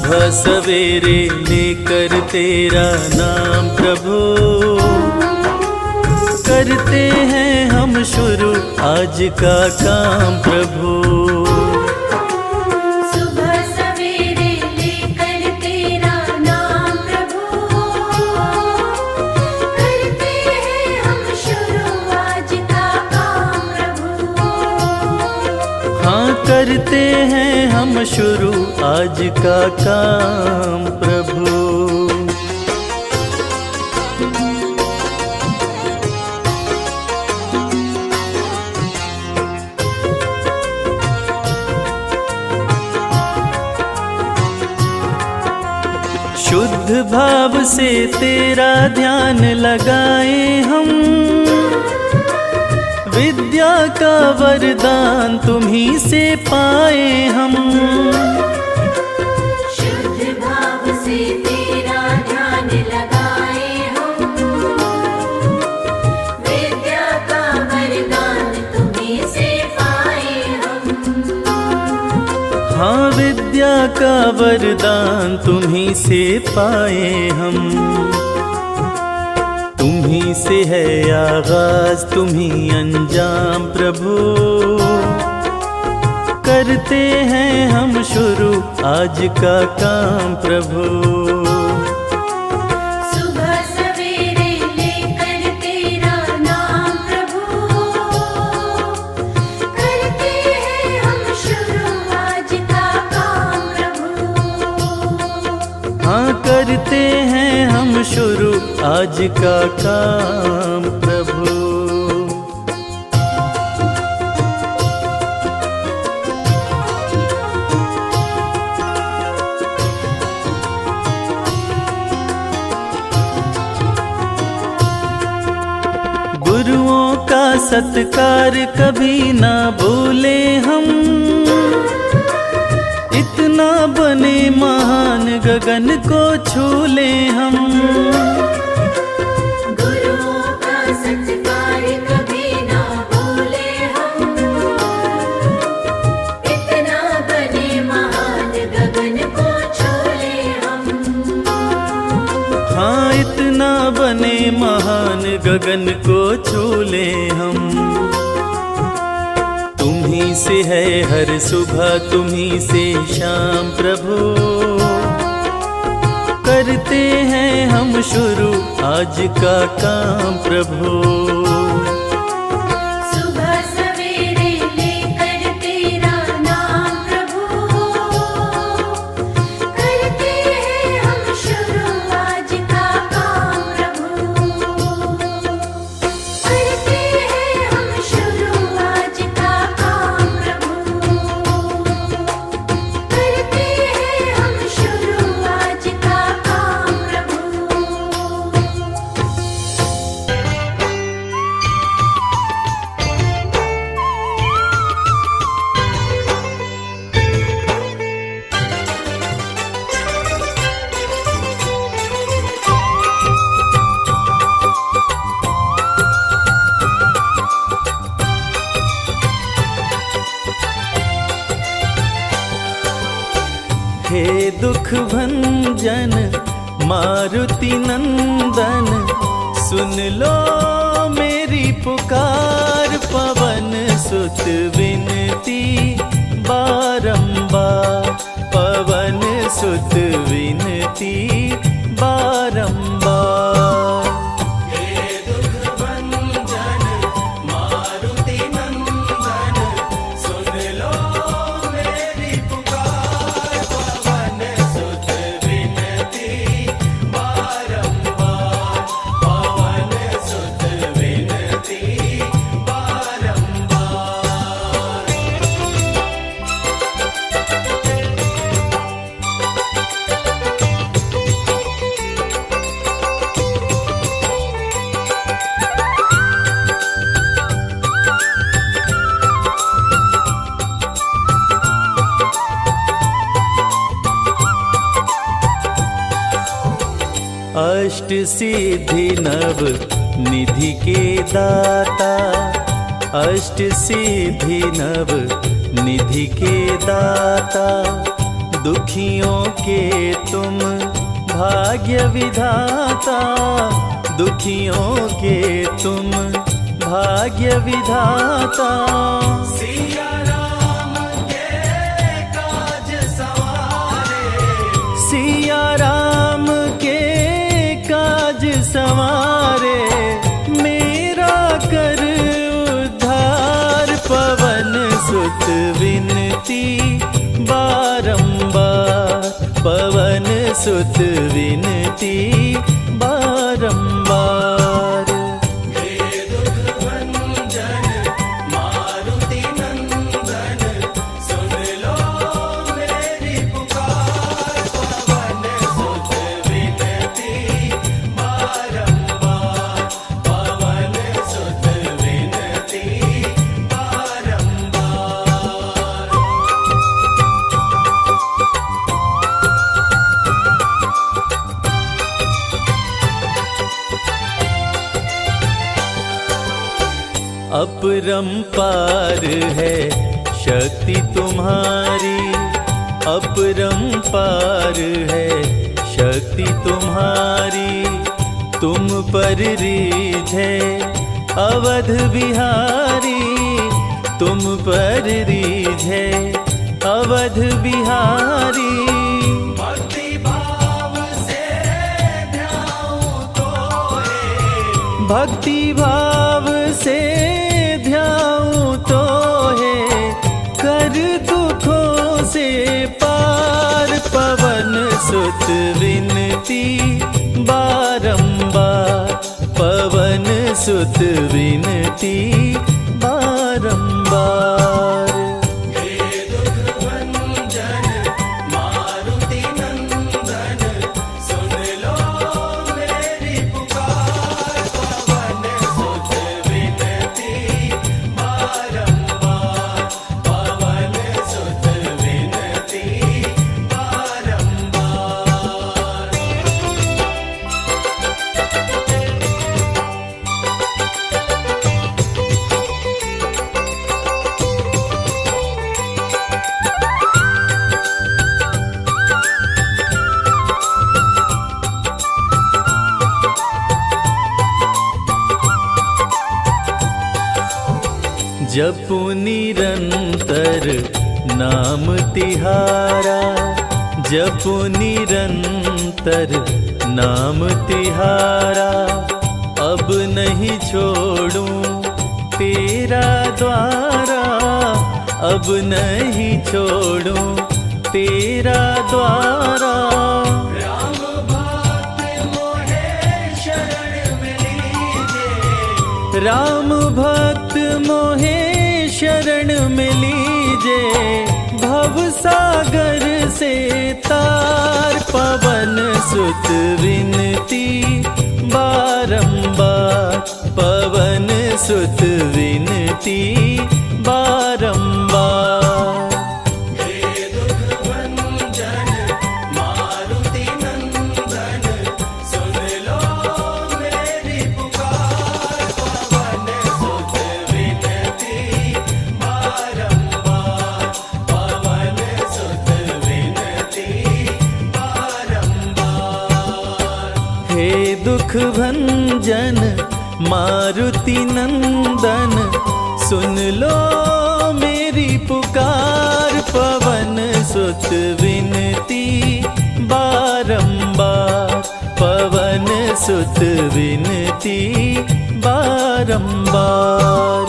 सुबह सवेरे लेकर तेरा नाम प्रभु, करते हैं हम शुरू आज का काम प्रभु। सुबह सवेरे लेकर तेरा नाम प्रभु, करते हैं हम शुरू आज का काम प्रभु। हाँ, करते हैं हम शुरू आज का काम प्रभु। शुद्ध भाव से तेरा ध्यान लगाए हम, विद्या का वरदान तुम्हीं से पाए हम। शुद्ध भाव से तेरा ध्यान लगाए हम, विद्या का वरदान तुम्हीं से पाए हम। हाँ, विद्या का वरदान तुम्हीं से पाए हम। तुम्हीं से है आगाज तुम्हीं अंजाम प्रभु, करते हैं हम शुरू आज का काम प्रभु। सुबह सवेरे लेकर तेरा नाम प्रभु, करते हैं हम शुरू आज का काम प्रभु। हाँ, करते हैं हम शुरू आज का काम प्रभु। गुरुओं का सत्कार कभी ना भूले हम, इतना बने महान गगन को छू ले हम। गुरुओं का सत्कार कभी ना भूले हम, इतना बने महान गगन को छू ले हम। हाँ, इतना बने महान गगन को छू ले हम। तुम्हीं से है हर सुबह तुम्हीं से शाम प्रभु, करते हैं हम शुरू आज का काम प्रभु। सुबह सवेरे लेकर तेरा नाम प्रभु, करते हैं हम शुरू आज का काम प्रभु। करते हैं हम शुरू आज का काम प्रभु। करते हैं हम शुरू आज का काम प्रभु। हे दुख भंजन मारुति नंदन, सुन लो मेरी पुकार। पवन सुत विनती बारंबार, पवन सुत विनती बारंबार। अष्ट सिद्धि नव निधि के दाता, अष्ट सिद्धि नव निधि के दाता, दुखियों के तुम भाग्य विधाता, दुखियों के तुम भाग्य विधाता। सिया राम के काज सवारे, सिया राम के काज सवारे, मेरा कर उद्धार। पवन सुत विनती बारंबार, पवन सुत विनती बारंबार। हे दुख भंजन मारुति नंदन, सुन लो मेरी पुकार। पवन सुत विनती बारंबार, पवन सुत विनती बारंबार। अपरंपार है शक्ति तुम्हारी, अपरंपार है शक्ति तुम्हारी। तुम पर रीझे अवध बिहारी, तुम पर रीझे अवध बिहारी। भक्ति भाव से ध्याऊं तोहे, भक्ति भाव से ध्याऊं तोहे, कर दुखों से पार। पवन सुत विनती बारंबार, पवन सुत विनती बारंबार। हे दुख भंजन मारुति नंदन, सुन लो मेरी पुकार। पवन सुत विनती बारंबार, पवन सुत विनती बारंबार। जपु निरंतर नाम तिहारा, जपु निरंतर नाम तिहारा। अब नहीं छोड़ूं तेरा द्वारा, अब नहीं छोड़ूं तेरा द्वारा। राम भक्त मोहे शरण में लीजे, राम भक्त मोहे शरण में लीजे, भव सागर से तार। पवन सुत विनती बारंबार, पवन सुत विनती बारंबार। हे दुख भंजन मारुति नंदन, सुन लो मेरी पुकार। पवन सुत विनती बारंबार, पवन सुत विनती बारंबार। हे दुख भंजन मारुति नंदन, सुन लो मेरी पुकार। पवन सुत विनती बारंबार, पवन सुत विनती बारंबार।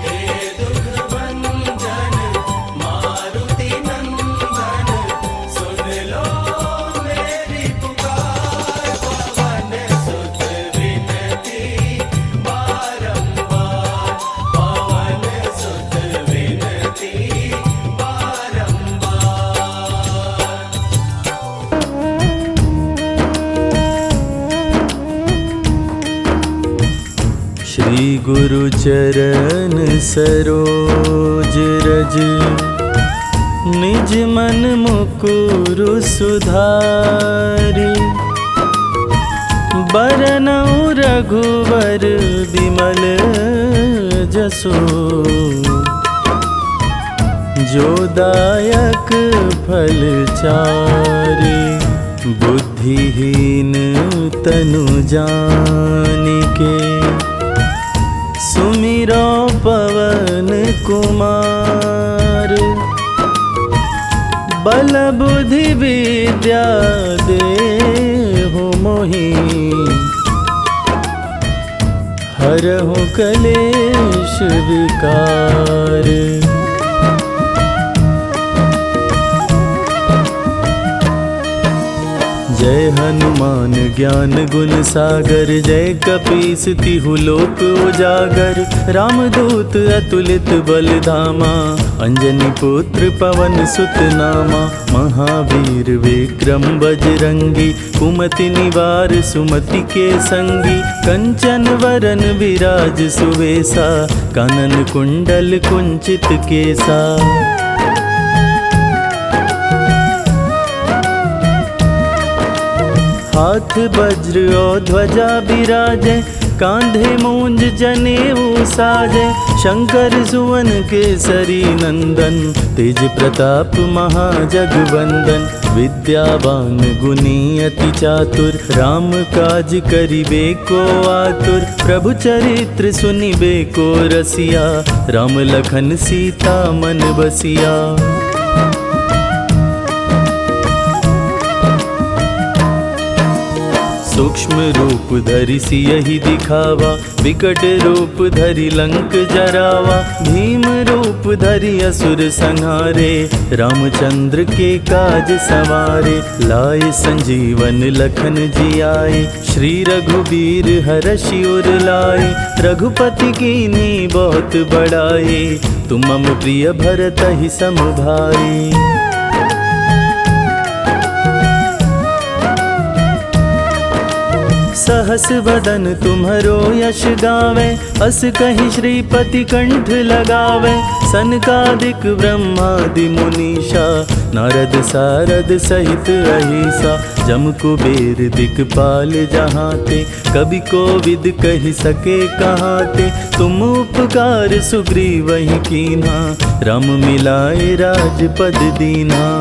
हे दुख भंजन मारुति नंदन, सुन लो मेरी पुकार। पवन सुत विनती बारंबार, पवन सुत विनती बारंबार। श्री गुरु चरण सरोज रज, निज मन मुकुरु सुधारि। बरनउँ रघुवर बिमल जसो, जो दायक फल चारे, बुद्धिहीन तनु जानिके, सुमिरो पवन कुमार। बल बुद्धि विद्या देहु मोहि, हरहु कलेश विकार। जय हनुमान ज्ञान गुण सागर, जय कपीस तिहु लोक उजागर। रामदूत अतुलित बल धामा, अंजनी पुत्र पवन सुत नामा। महावीर विक्रम बजरंगी, कुमति निवार सुमति के संगी। कंचन वरन विराज सुवेसा, कानन कुंडल कुंचित केसा। हाथ वज्र और ध्वजा बिराजे, कांधे मूंज जनेऊ साजे। शंकर सुवन केसरी नंदन, तेज प्रताप महाजगवंदन। विद्यावान गुणी अति चातुर, राम काज करिबे को आतुर। प्रभु चरित्र सुनिबे को रसिया, राम लखन सीता मन बसिया। सूक्ष्म रूप धरि सियहि दिखावा, विकट रूप धरि लंक जरावा। भीम रूप धरि असुर संहारे, रामचंद्र के काज सवारे। लाए संजीवन लखन जियाए, श्री रघुबीर हरषि उर लाए। रघुपति कीन्ही बहुत बड़ाई, तुम मम प्रिय भरतहि सम भाई। सहस बदन तुम्हरो यश गावे, अस कहि श्रीपति कंठ लगावे। सनकादिक ब्रह्मादि मुनीषा, नारद सारद सहित अहिसा। जम कुबेर दिक्पाल जहाते, कवि कोविद कहि सके कहाते। तुम उपकार सुग्रीवहि कीन्हा, राम मिलाए राजपद दीन्हा।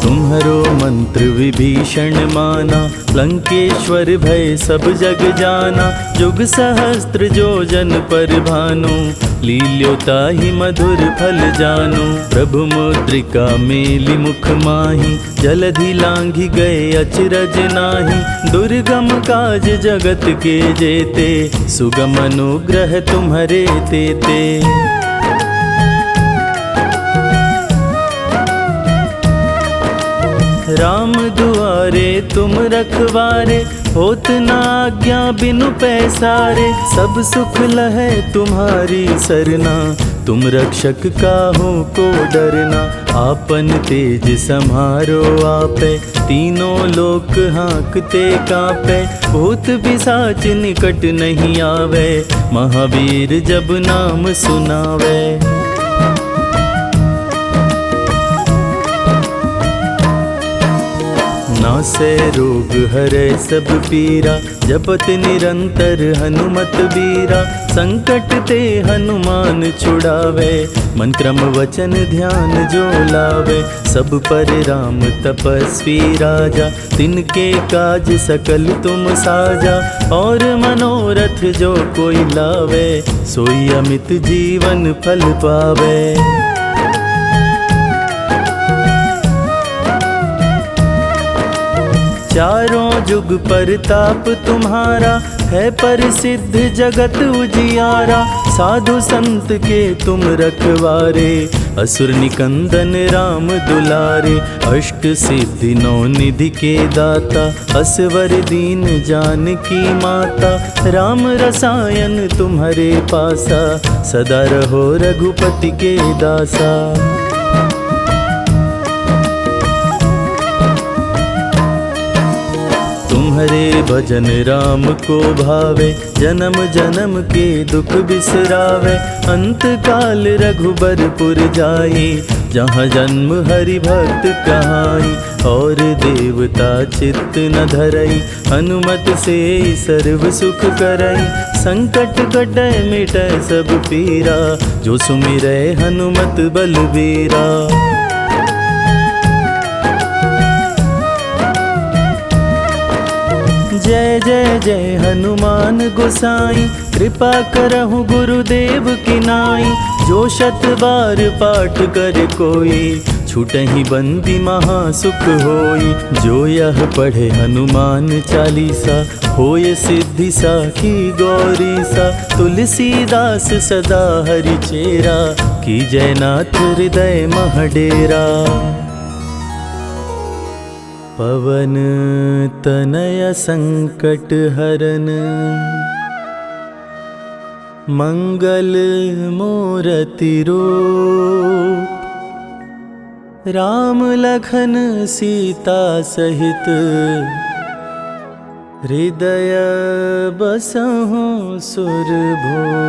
तुम्हरो मंत्र विभीषण माना, लंकेश्वर भय सब जग जाना। जुग सहस्त्र जो जन पर भानु, लील्योताहि मधुर फल जानु। प्रभु मुद्रिका मेलि मुख माहि, जलधि लांघि गए अचरज नाही। दुर्गम काज जगत के जेते, सुगम अनुग्रह तुम्हरे तेते। राम दुआरे तुम रखवारे, होत न आज्ञा बिनु पैसारे। सब सुख लहै तुम्हारी सरना, तुम रक्षक काहू को डरना। आपन तेज सम्हारो आपे, तीनों लोक हाँकते कांपे। भूत पिशाच निकट नहीं आवे, महावीर जब नाम सुनावे। नासै रोग हरै सब पीरा, जपत निरंतर हनुमत बीरा। संकट ते हनुमान छुड़ावे, मन क्रम वचन ध्यान जो लावे। सब पर राम तपस्वी राजा, तिनके काज सकल तुम साजा। और मनोरथ जो कोई लावे, सोई अमित जीवन फल पावे। चारों जुग परताप तुम्हारा, है प्रसिद्ध जगत उजियारा। साधु संत के तुम रखवारे, असुर निकंदन राम दुलारे। अष्ट सिद्धि नौ निधि के दाता, असवर दीन जानकी माता। राम रसायन तुम्हारे पासा, सदा रहो रघुपति के दासा। तुम्हारे भजन राम को भावे, जन्म जन्म के दुख बिसरावे। अंत काल रघुबरपुर जाई, जहाँ जन्म हरि भक्त कहाई। और देवता चित्त न धरई, हनुमत से सर्व सुख करई। संकट कटै मिटै सब पीरा, जो सुमिरै हनुमत बलबीरा। जय जय जय हनुमान गोसाई, कृपा करहु गुरुदेव की नाई। जो शत बार पाठ कर कोई, छूटहि बंदी महासुख होई। जो यह पढ़े हनुमान चालीसा, होय सिद्धि साखी गौरी सा। तुलसीदास सदा हरि चेरा, की जयनाथ हृदय मह डेरा। पवन तनय संकट हरन, मंगल मूरति रूप। राम लखन सीता सहित, हृदय बसहु सुरभूप।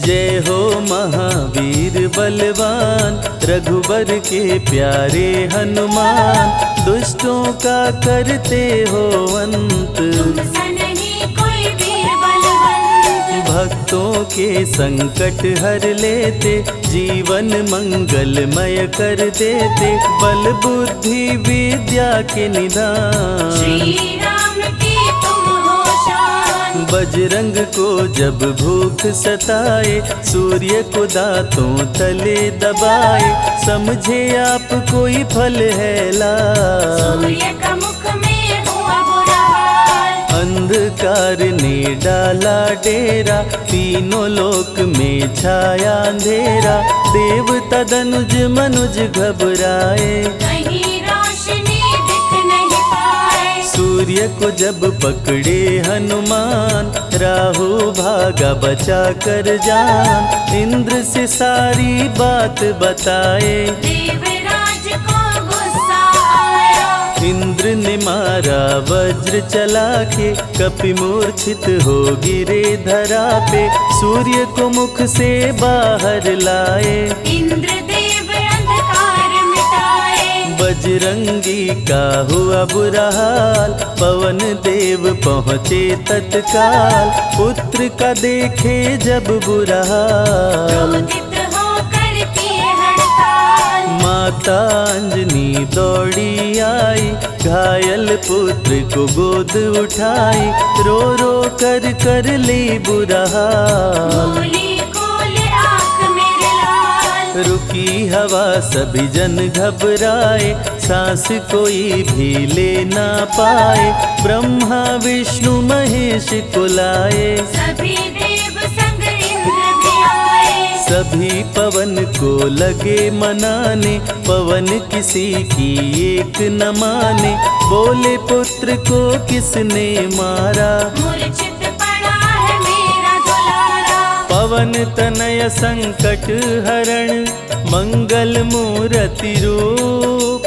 जय हो महावीर बलवान, रघुबर के प्यारे हनुमान। दुष्टों का करते हो अंत, तुम सा नहीं कोई वीर बलवंत। भक्तों के संकट हर लेते, जीवन मंगलमय कर देते। बल बुद्धि विद्या के निदान, श्री राम की तुम हो शान। बजरंग को जब भूख सताए, सूर्य को दांतों तले दबाए। समझे आप कोई फल है लाल, सूर्य का मुख में हुआ बुरा हाल। अंधकार ने डाला डेरा, तीनों लोक में छाया अंधेरा। देवता दनुज मनुज घबराए, कहीं रोशनी दिख नहीं पाए। सूर्य को जब पकड़े हनुमान, राहु भागा बचा कर जान। इंद्र से सारी बात बताए, देवराज को गुस्सा आया। इंद्र ने मारा वज्र चला के, कपि मूर्छित हो गिरे धरा पे। सूर्य को मुख से बाहर लाए, इंद्रदेव अंधकार मिटाए। बजरंगी का हुआ बुरा हाल, पवन देव पहुँचे तत्काल। पुत्र का देखे जब बुरा हाल, क्रोधित होकर किए हड़ताल। माता अंजनी दौड़ी आई, घायल पुत्र को गोद उठाई। रो रो कर ली बुरा हाल, बोली खोले आँख मेरे लाल। रुकी हवा सभी जन घबराए, सांस कोई भी ले ना पाए। ब्रह्मा विष्णु महेश को लाए, सभी देव संग इंद्र भी आए। सभी पवन को लगे मनाने। पवन किसी की एक न माने, बोले पुत्र को किसने मारा। मूर्छित पड़ा है मेरा दुलारा। पवन तनय संकट हरण, मंगल मूरति रूप।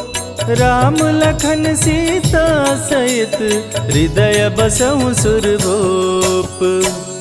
राम लखन सीता सहित, हृदय बसहु सुरभूप।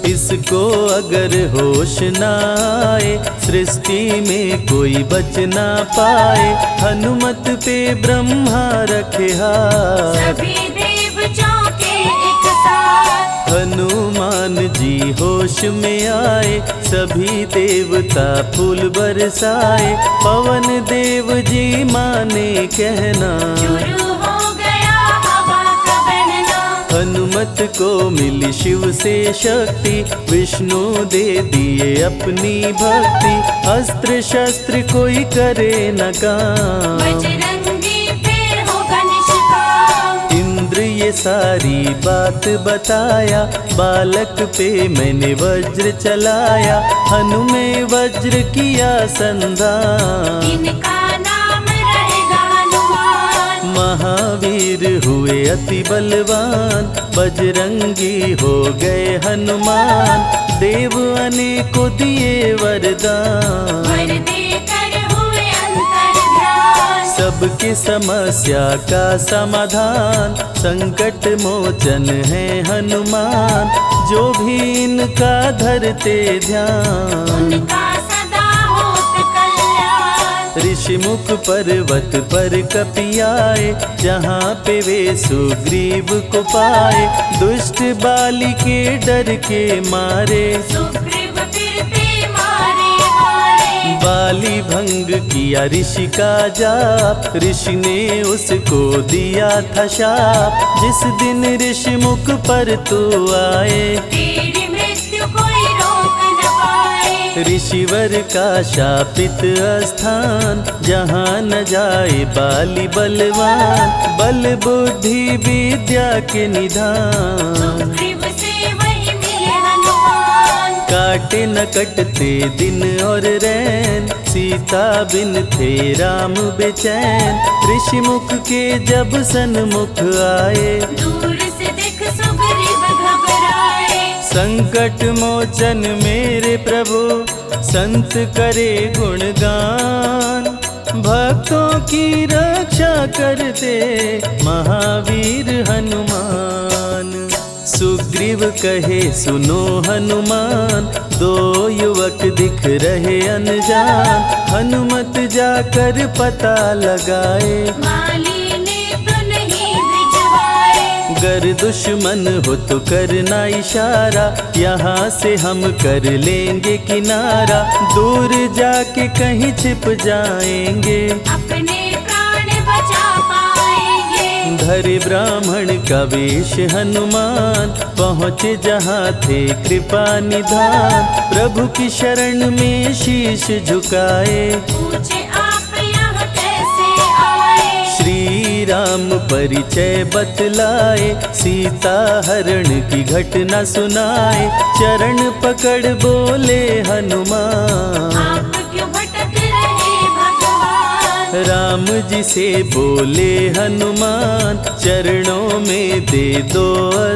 इसको अगर होश न आए, सृष्टि में कोई बच ना पाए। हनुमत पे ब्रह्मा रखे हाथ, सभी देव चौके एक साथ। हनुमान जी होश में आए, सभी देवता फूल बरसाए। पवन देव जी माने कहना, शुरू हो गया हवा का बहना। हनुमत को मिली शिव से शक्ति, विष्णु दे दिए अपनी भक्ति। अस्त्र शस्त्र कोई करे न काम, बजरंगी पे होगा निष्काम। इंद्र ये सारी बात बताया, बालक पे मैंने वज्र चलाया। हनुमे वज्र किया संधान, इनका नाम रहेगा हनुमान। महावीर हुए अति बलवान, बजरंगी हो गए हनुमान। देव अनेको दिए वरदान, वर देकर हुए अंतर ध्यान। सबकी समस्या का समाधान, संकट मोचन है हनुमान। जो भी इनका धरते ध्यान, उनका सदा होत कल्याण। ऋषि मुख पर्वत पर कपि आए, जहाँ पे वे सुग्रीव को पाए। दुष्ट बाली के डर के मारे, सुग्रीव फिरते मारे हारे। बाली भंग किया ऋषि का जाप, ऋषि ने उसको दिया था शाप। जिस दिन ऋषि मुख पर तू आए, तेरी मृत्यु कोई रोक न पाए। ऋषिवर का शापित स्थान, जहाँ न जाए बाली बलवान। बल बुद्धि विद्या के निधान, सुग्रीव से वही मिले हनुमान। काटे न कटते दिन और रैन, सीता बिन थे राम बेचैन। ऋषि मुख के जब सन्मुख आए, दूर से देख सुग्रीव घबराए। संकट मोचन मेरे प्रभु, संत करे गुणगान। भक्तों की रक्षा करते महावीर हनुमान। सुग्रीव कहे सुनो हनुमान, दो युवक दिख रहे अनजान। हनुमत जाकर पता लगाए, माली ने तो नहीं भिजवाए। गर दुश्मन हो तो करना इशारा, यहाँ से हम कर लेंगे किनारा। दूर जाके कहीं छिप जाएंगे, अपने प्राण बचा पाएंगे। धरे ब्राह्मण का वेश हनुमान, पहुँचे जहाँ थे कृपा निधान। प्रभु की शरण में शीश झुकाए, पूछे आप यहाँ कैसे आए। श्री राम परिचय बतलाए, सीता हरण की घटना सुनाए। चरण पकड़ बोले हनुमान, आप क्यों भटक रहे भगवान। राम जी से बोले हनुमान, चरणों में दे दो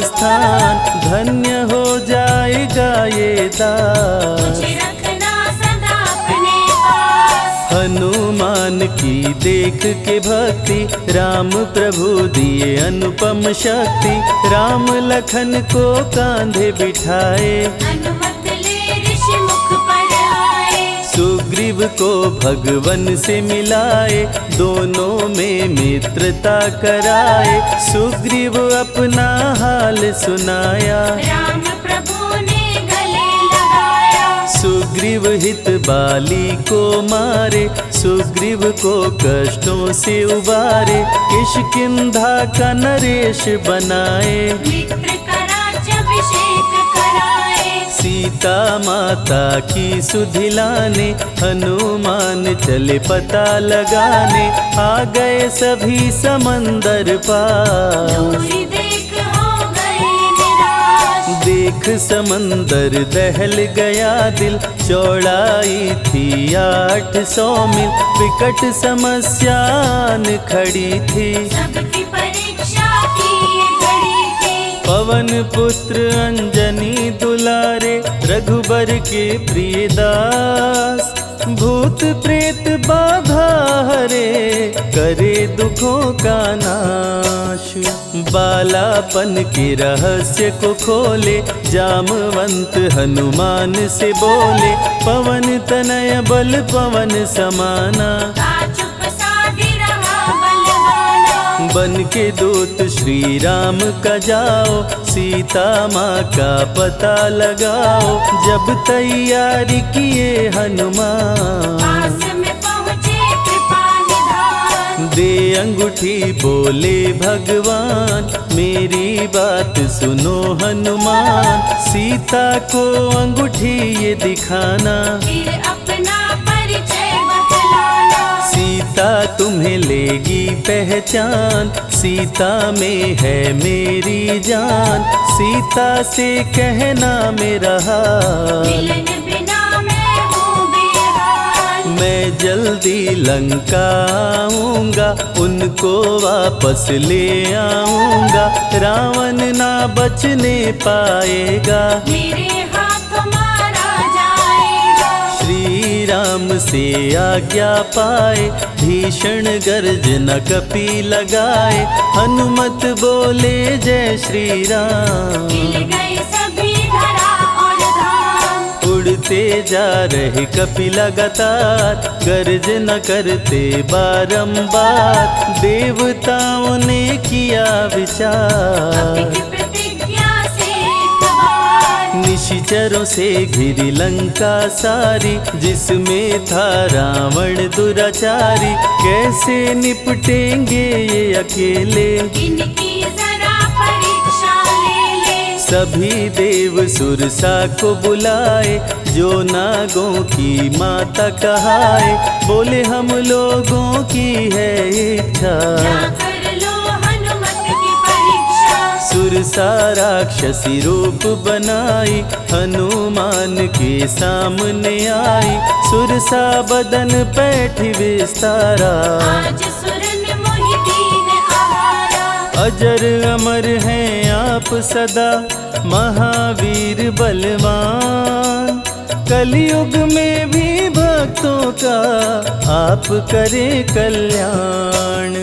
स्थान। धन्य हो जाएगा ये दास, मुझे रखना सदा अपने पास। हनुमान की देख के भक्ति, राम प्रभु दिए अनुपम शक्ति। राम लखन को कांधे बिठाए, अनुमत ले ऋषि मुख पर आए। सुग्रीव को भगवन से मिलाए, दोनों में मित्रता कराए। सुग्रीव अपना हाल सुनाया, राम प्रभु ने गले लगाया। सुग्रीव हित बाली को मारे, सुग्रीव को कष्टों से उबारे। किष्किंधा का नरेश बनाए, मित्र का राज्याभिषेक कराए। सीता माता की सुधि लाने, हनुमान चले पता लगाने। आ गए सभी समंदर पार, दूरी देख हो गए निराश। देख समंदर दहल गया दिल। चौड़ाई थी 800 मील, विकट समस्यान खड़ी थी। सबकी परीक्षा की ये घड़ी थी। पवन पुत्र अंजनी दुलारे, रघुबर के प्रिय दास। भूत प्रेत बाधा हरे, करे दुखों का नाश। बालापन के रहस्य को खोले, जामवंत हनुमान से बोले। पवन तनय बल पवन समाना, चुप साधी रहा बलवाना। बन के दूत श्री राम का जाओ, सीता माँ का पता लगाओ। जब तैयारी किए हनुमान, पास में पहुँचे कृपा निधान। दे अंगूठी बोले भगवान, मेरी बात सुनो हनुमान। सीता को अंगूठी ये दिखाना, फिर अपना परिचय बतलाना। सीता तुम्हें लेगी पहचान। सीता में है मेरी जान, सीता से कहना मेरा हाल। मिलन बिना मैं हूँ बेहाल। मैं जल्दी लंका आऊंगा, उनको वापस ले आऊंगा। रावण ना बचने पाएगा, मेरे हाथ मारा जाएगा। श्री राम से आज्ञा पाए, भीषण गर्जना कपि लगाए, हनुमत बोले जय श्री राम। हिल गए सभी धरा और धाम, उड़ते जा रहे कपि लगातार, गर्जना करते बारंबार, देवताओं ने किया विचार। कपि की प्रतिज्ञा से एक बार, निशिचरों से घिरी लंका सारी, जिसमें था रावण दुराचारी, कैसे निपटेंगे ये अकेले, इनकी जरा परीक्षा ले ले। सभी देव सुरसा को बुलाए, जो नागों की माता कहाए, बोले हम लोगों की है इच्छा, जाकर लो हनुमत की परीक्षा। सुरसा राक्षसी रूप बनाई, हनुमान के सामने आई, सुरसा बदन पैठ विस्तारा, आज सुरन मोहि दीन आहारा। अजर अमर हैं आप सदा, महावीर बलवान, कलयुग में भी भक्तों का आप करें कल्याण।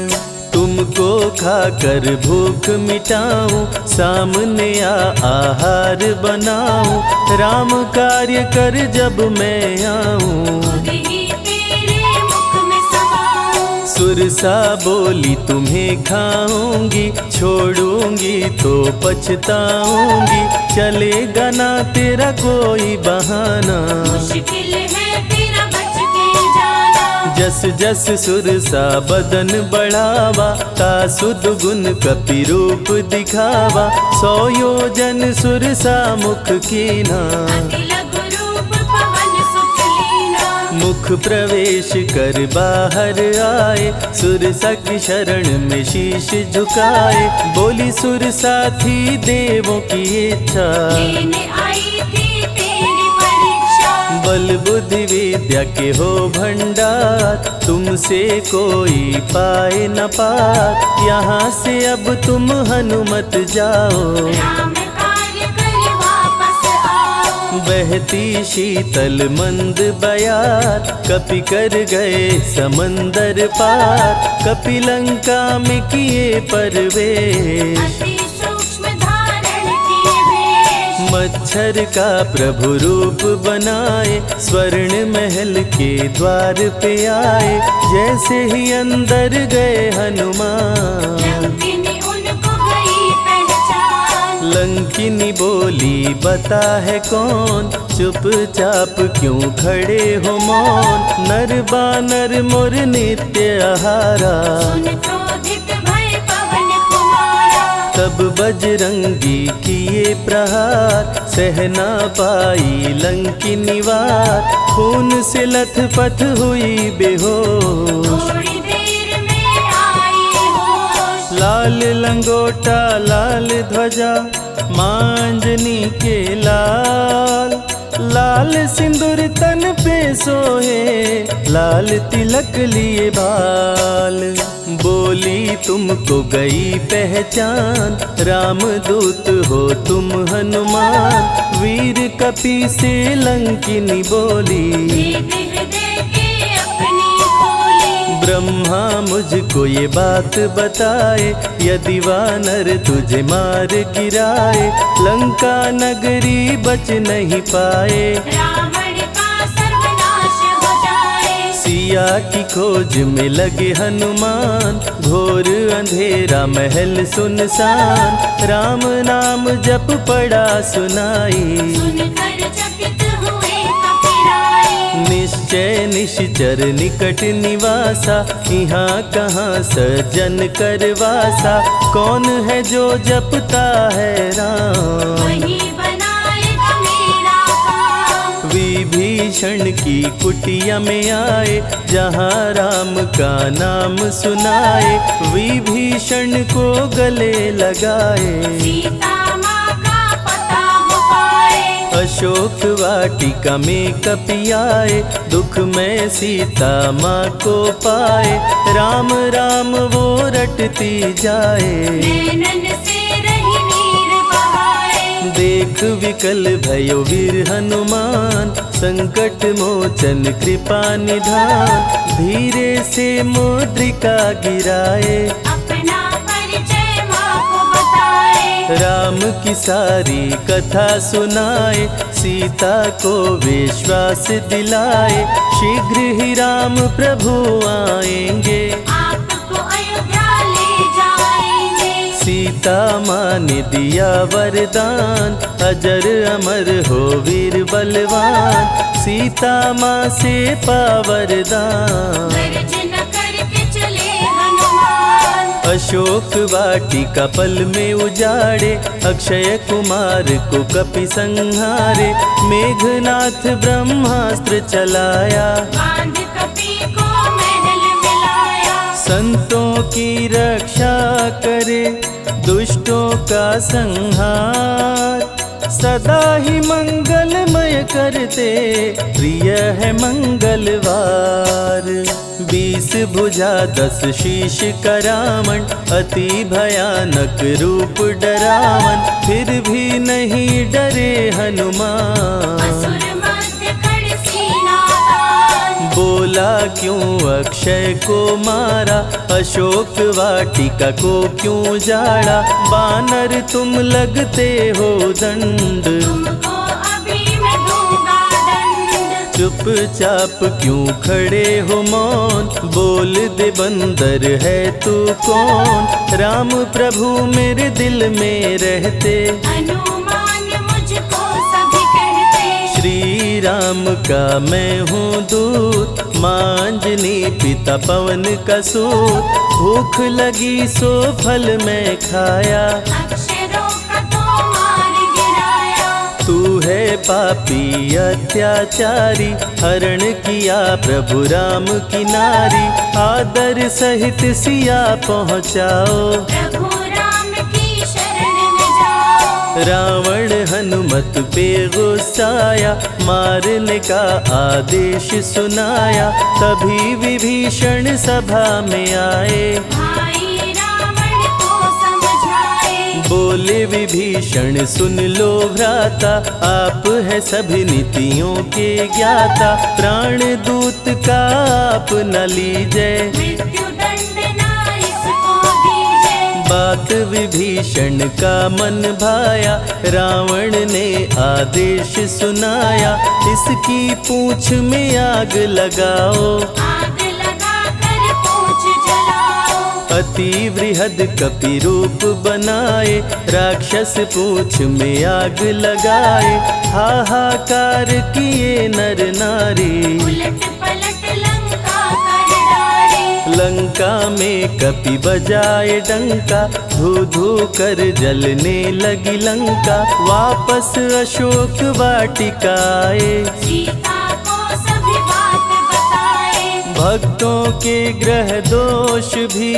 तुमको खाकर भूख मिटाऊं, सामने आहार बनाऊं, राम कार्य कर जब मैं आऊं। खुद ही तेरे मुख में समाऊं, सुरसा बोली तुम्हें खाऊंगी, छोड़ूंगी तो पछताऊंगी, चलेगा ना तेरा कोई बहाना, मुश्किल है तेरा बच के जाना। जस जस सुरसा बदन बढ़ावा, तासु दुगुन कपि रूप दिखावा, 100 योजन सुरसा मुख कीना, अति लघु रूप पवन सुत लीना। मुख प्रवेश कर बाहर आए, सुरसा की शरण में शीश झुकाए, बोली सुरसा थी देवों की इच्छा, लेने आई थी तेरी परीक्षा। बल बुद्धि विद्या के हो भंडार, तुमसे कोई पाए न पार, यहाँ से अब तुम हनुमत जाओ, राम कार्य कर वापस आओ। बहती शीतल मंद बयार, कपि कर गए समंदर पार, कपि लंका में किए प्रवेश, अति सूक्ष्म धारण किए वेश। मच्छर का प्रभु रूप बनाए, स्वर्ण महल के द्वार पे आए, जैसे ही अंदर गए हनुमान, लंकिनी उनको गई पहचान। लंकिनी बोली बता है कौन, चुपचाप क्यों खड़े हो मौन, नर बानर मोर नित्य आहारा, सुन क्रोधित भय पवन कुमारा। तब बजरंगी किए प्रहार, सहना पाई लंकिनी वार, खून से लथपथ हुई बेहोश, थोड़ी देर में आई होश। लाल लंगोटा लाल ध्वजा, मांजनी के लाल, लाल सिंदूर तन पे सोहे, लाल तिलक लिए बाल, बोली तुमको गई पहचान, रामदूत हो तुम हनुमान, वीर कपि से लंकिनी बोली, भेद हृदय के अपनी खोली। ब्रह्मा मुझको ये बात बताए, यदि वानर तुझे मार गिराए, लंका नगरी बच नहीं पाए, रावण का सर्वनाश हो जाए। सिया की खोज में लगे हनुमान, घोर अंधेरा महल सुनसान, राम नाम जप पड़ा सुनाई, सुनकर चकित हुए कपिराए। निश्चय निश्चर निकट निवासा, यहाँ कहाँ सज्जन करवासा, कौन है जो जपता है राम, वही बनाएगा मेरा काम। विभीषण की कुटिया में आए, जहाँ राम का नाम सुनाए, विभीषण को गले लगाए, सीता माँ का पता हो पाए। अशोक वाटिका में कपि आए, दुख में सीता माँ को पाए, राम राम वो रटती जाए, नैनन से रही नीर बहाए। देख विकल भयो वीर हनुमान, संकट मोचन कृपा निधान। धीरे से मुद्रिका गिराए, अपना परिचय माँ को बताए। राम की सारी कथा सुनाए, सीता को विश्वास दिलाए। शीघ्र ही राम प्रभु आएंगे, आपको अयोध्या ले जाएंगे। सीता माँ ने दिया वरदान, अजर अमर हो वीर बलवान। सीता माँ से पा वरदान, गर्जना करके चले हनुमान। अशोक वाटिका पल में उजाड़े, अक्षय कुमार को कपि संहारे। मेघनाथ ब्रह्मास्त्र चलाया, बांध कपि को महल मिलाया। संतों की रक्षा करे, दुष्टों का संहार। सदा ही मंगलमय करते, प्रिय है मंगलवार। 20 भुजा 10 शीश करावन, अति भयानक रूप डरावन। फिर भी नहीं डरे हनुमान, असुर मध्य खड़ सीना तान। बोला क्यों अक्षय को मारा, अशोक वाटिका को क्यों जाड़ा। बानर तुम लगते हो दंड, तुमको अभी मैं दूंगा दंड। चुपचाप क्यों खड़े हो मौन, बोल दे बंदर है तू कौन। राम प्रभु मेरे दिल में रहते, हनुमान मुझको सभी कहते। श्री राम का मैं हूँ दूत, माँ अंजनी पिता पवन का सूत। भूख लगी सो फल मैं खाया, अक्षरों का तो मार गिराया। तू है पापी अत्याचारी, हरण किया प्रभु राम की नारी। आदर सहित सिया पहुँचाओ, प्रभु राम की शरण में जाओ। रावण हनुमत पे गुस्साया, मारने का आदेश सुनाया। तभी विभीषण सभा में आए, भाई रावण को समझाए। बोले विभीषण सुन लो भ्राता, आप है सभी नीतियों के ज्ञाता। प्राण दूत का आप न लीजिए, मृत्यु दंड ना इसको दीजिए। बात विभीषण का मन भाया, रावण ने आदेश सुनाया। इसकी पूंछ में आग लगाओ, आग लगा कर पूछ जलाओ। अति वृहद कपि रूप बनाए, राक्षस पूंछ में आग लगाए। हाहाकार किए नर नारी, उलट पलट लंका कर डाले। लंका में कपि बजाए डंका, धू धू कर जलने लगी लंका। वापस अशोक वाटिका आए, सीता को सभी बात बताए। भक्तों के ग्रह दोष भी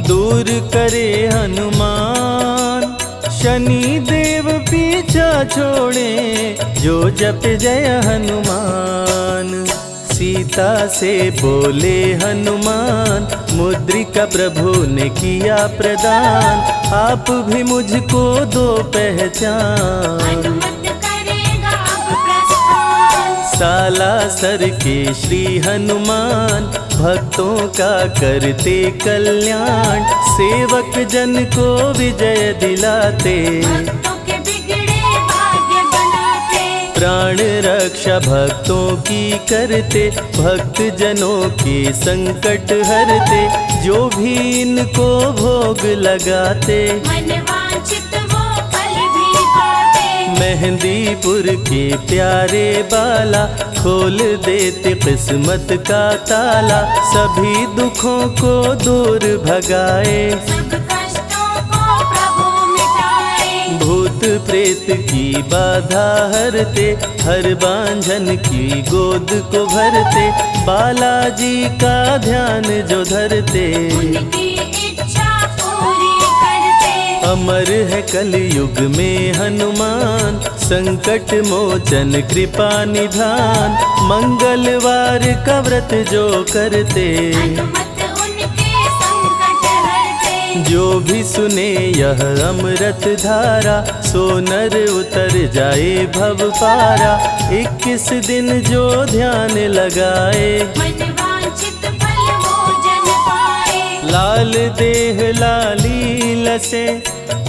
दूर करे हनुमान। शनि देव पीछा छोड़े, जो जप जय हनुमान। सीता से बोले हनुमान, मुद्रिका प्रभु ने किया प्रदान। आप भी मुझको दो पहचान, अनुमत करेगा अब प्रस्थान। सालासर के श्री हनुमान, भक्तों का करते कल्याण। सेवक जन को विजय दिलाते, भक्तों के बिगड़े भाग्य बनाते। प्राण रक्षा भक्तों की करते, भक्त जनों के संकट हरते। जो भी इनको भोग लगाते, मन वांछित वो फल भी पाते। मेहंदीपुर के प्यारे बाला, खोल देते किस्मत का ताला। सभी दुखों को दूर भगाए, सब कष्टों को प्रभु मिटाए। भूत प्रेत की बाधा हरते, हर बांझन की गोद को भरते। बालाजी का ध्यान जो धरते, उनकी इच्छा पूरी करते। अमर है कलयुग में हनुमान। संकट मोचन कृपा निधान, मंगलवार का व्रत जो करते। अनुमत उनके संकट हरते। जो भी सुने यह अमृत धारा, सो नर उतर जाए भव पारा। 21 दिन जो ध्यान लगाए, मन वांछित फल भोजन पाए। लाल देह लाली लसे,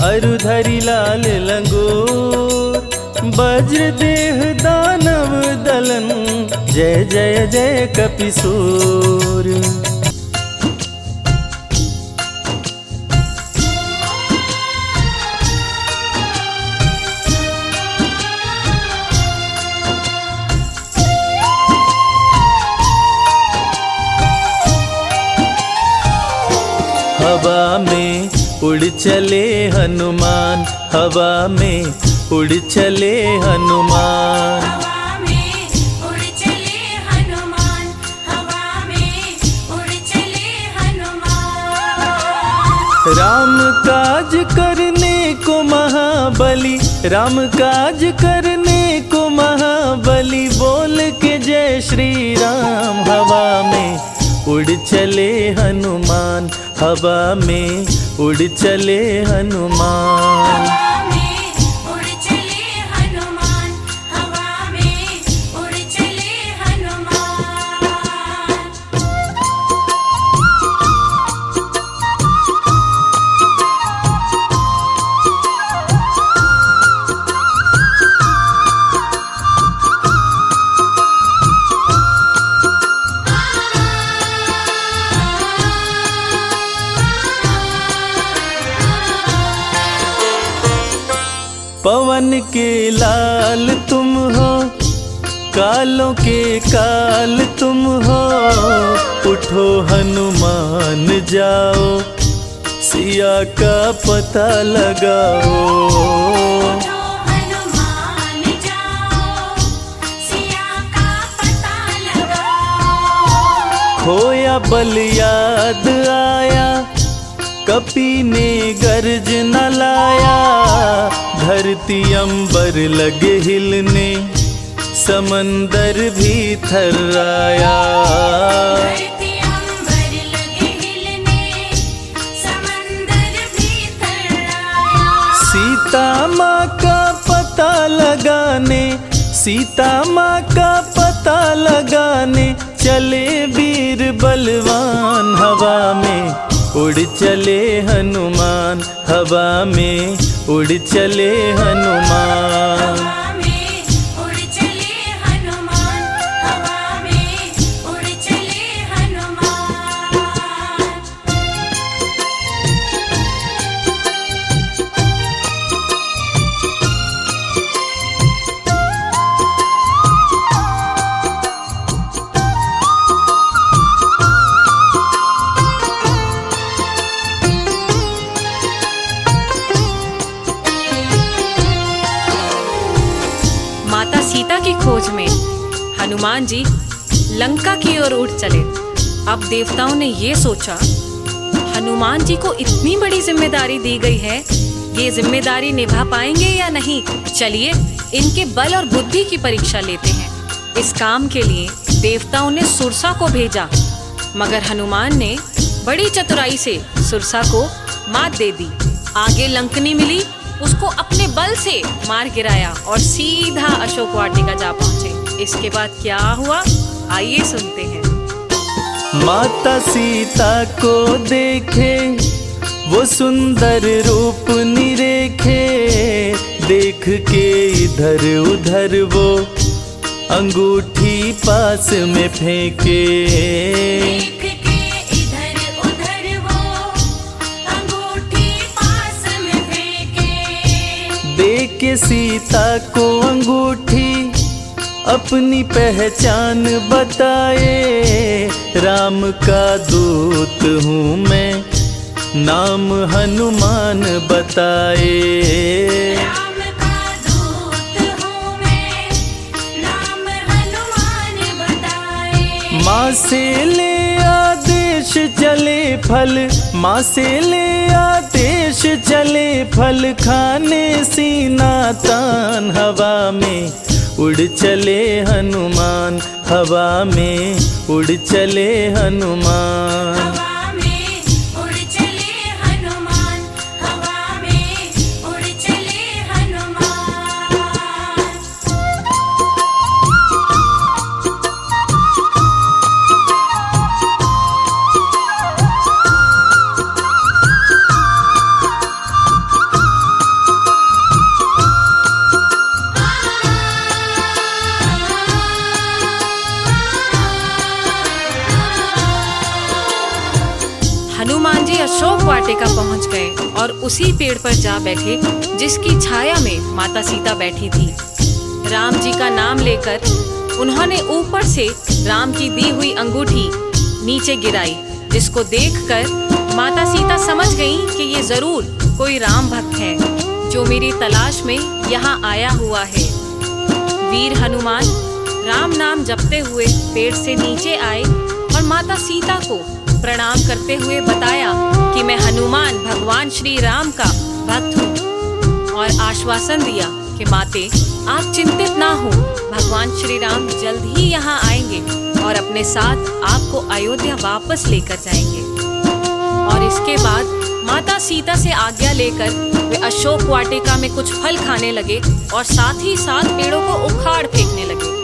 अरुधरी लाल लंगोर। वज्र देह दानव दलन, जय जय जय कपिसूर। हवा में उड़ चले हनुमान, हवा में उड़ चले हनुमान। हवा में उड़ चले हनुमान, हवा में उड़ चले हनुमान। राम काज करने को महाबली, राम काज करने को महाबली। बोल के जय श्री राम, हवा में उड़ चले हनुमान, हवा में उड़ चले हनुमान। हवा में उड़ चले हनुमान, हवा में उड़ चले हनुमान। पवन के लाल तुम हो, कालों के काल तुम हो। उठो हनुमान जाओ, सिया का पता लगाओ। उठो हनुमान जाओ, सिया का पता लगाओ। खोया बल याद आया, कपी ने गर्ज न लाया। धरती अंबर लगे हिलने, समंदर भी थर्राया। धरती अंबर लगे हिलने, समंदर भी थर्राया। सीता माँ का पता लगाने, सीता माँ का पता लगाने। चले वीर बलवान, हवा में उड़ चले हनुमान, हवा में उड़ चले हनुमान। हवा में उड़ चले हनुमान, हवा में उड़ चले हनुमान। माता सीता की खोज में हनुमान जी लंका की ओर उठ चले। अब देवताओं ने ये सोचा, हनुमान जी को इतनी बड़ी जिम्मेदारी दी गई है, ये जिम्मेदारी निभा पाएंगे या नहीं। चलिए इनके बल और बुद्धि की परीक्षा लेते हैं। इस काम के लिए देवताओं ने सुरसा को भेजा, मगर हनुमान ने बड़ी चतुराई से सुरसा को मात दे दी। आगे लंकनी मिली, उसको अपने बल से मार गिराया और सीधा अशोक वाटिका जा पहुंचे। इसके बाद क्या हुआ, आइए सुनते हैं। माता सीता को देखे, वो सुंदर रूप निरेखे। देख के इधर उधर वो अंगूठी पास में फेंके। देख के इधर उधर वो अंगूठी पास में फेंके। देख के सीता को अंगूठी अपनी पहचान बताए। राम का दूत हूँ मैं, नाम हनुमान बताए। राम का दूत हूँ मैं, नाम हनुमान बताए। माँ से ले आदेश चले फल, माँ से ले आदेश चले फल। खाने सीना तान, हवा में उड़ चले हनुमान, हवा में उड़ चले हनुमान। हवा में उड़ चले हनुमान। वाटिका पहुंच गए और उसी पेड़ पर जा बैठे जिसकी छाया में माता सीता बैठी थी। राम जी का नाम लेकर उन्होंने ऊपर से राम की दी हुई अंगूठी नीचे गिराई, जिसको देखकर माता सीता समझ गईं कि ये जरूर कोई राम भक्त है जो मेरी तलाश में यहाँ आया हुआ है। वीर हनुमान राम नाम जपते हुए पेड़ से नीचे आए और माता सीता को प्रणाम करते हुए बताया कि मैं हनुमान भगवान श्री राम का भक्त हूँ, और आश्वासन दिया कि माते आप चिंतित ना हो, भगवान श्री राम जल्द ही यहाँ आएंगे और अपने साथ आपको अयोध्या वापस लेकर जाएंगे। और इसके बाद माता सीता से आज्ञा लेकर वे अशोक वाटिका में कुछ फल खाने लगे और साथ ही साथ पेड़ों को उखाड़ फेंकने लगे।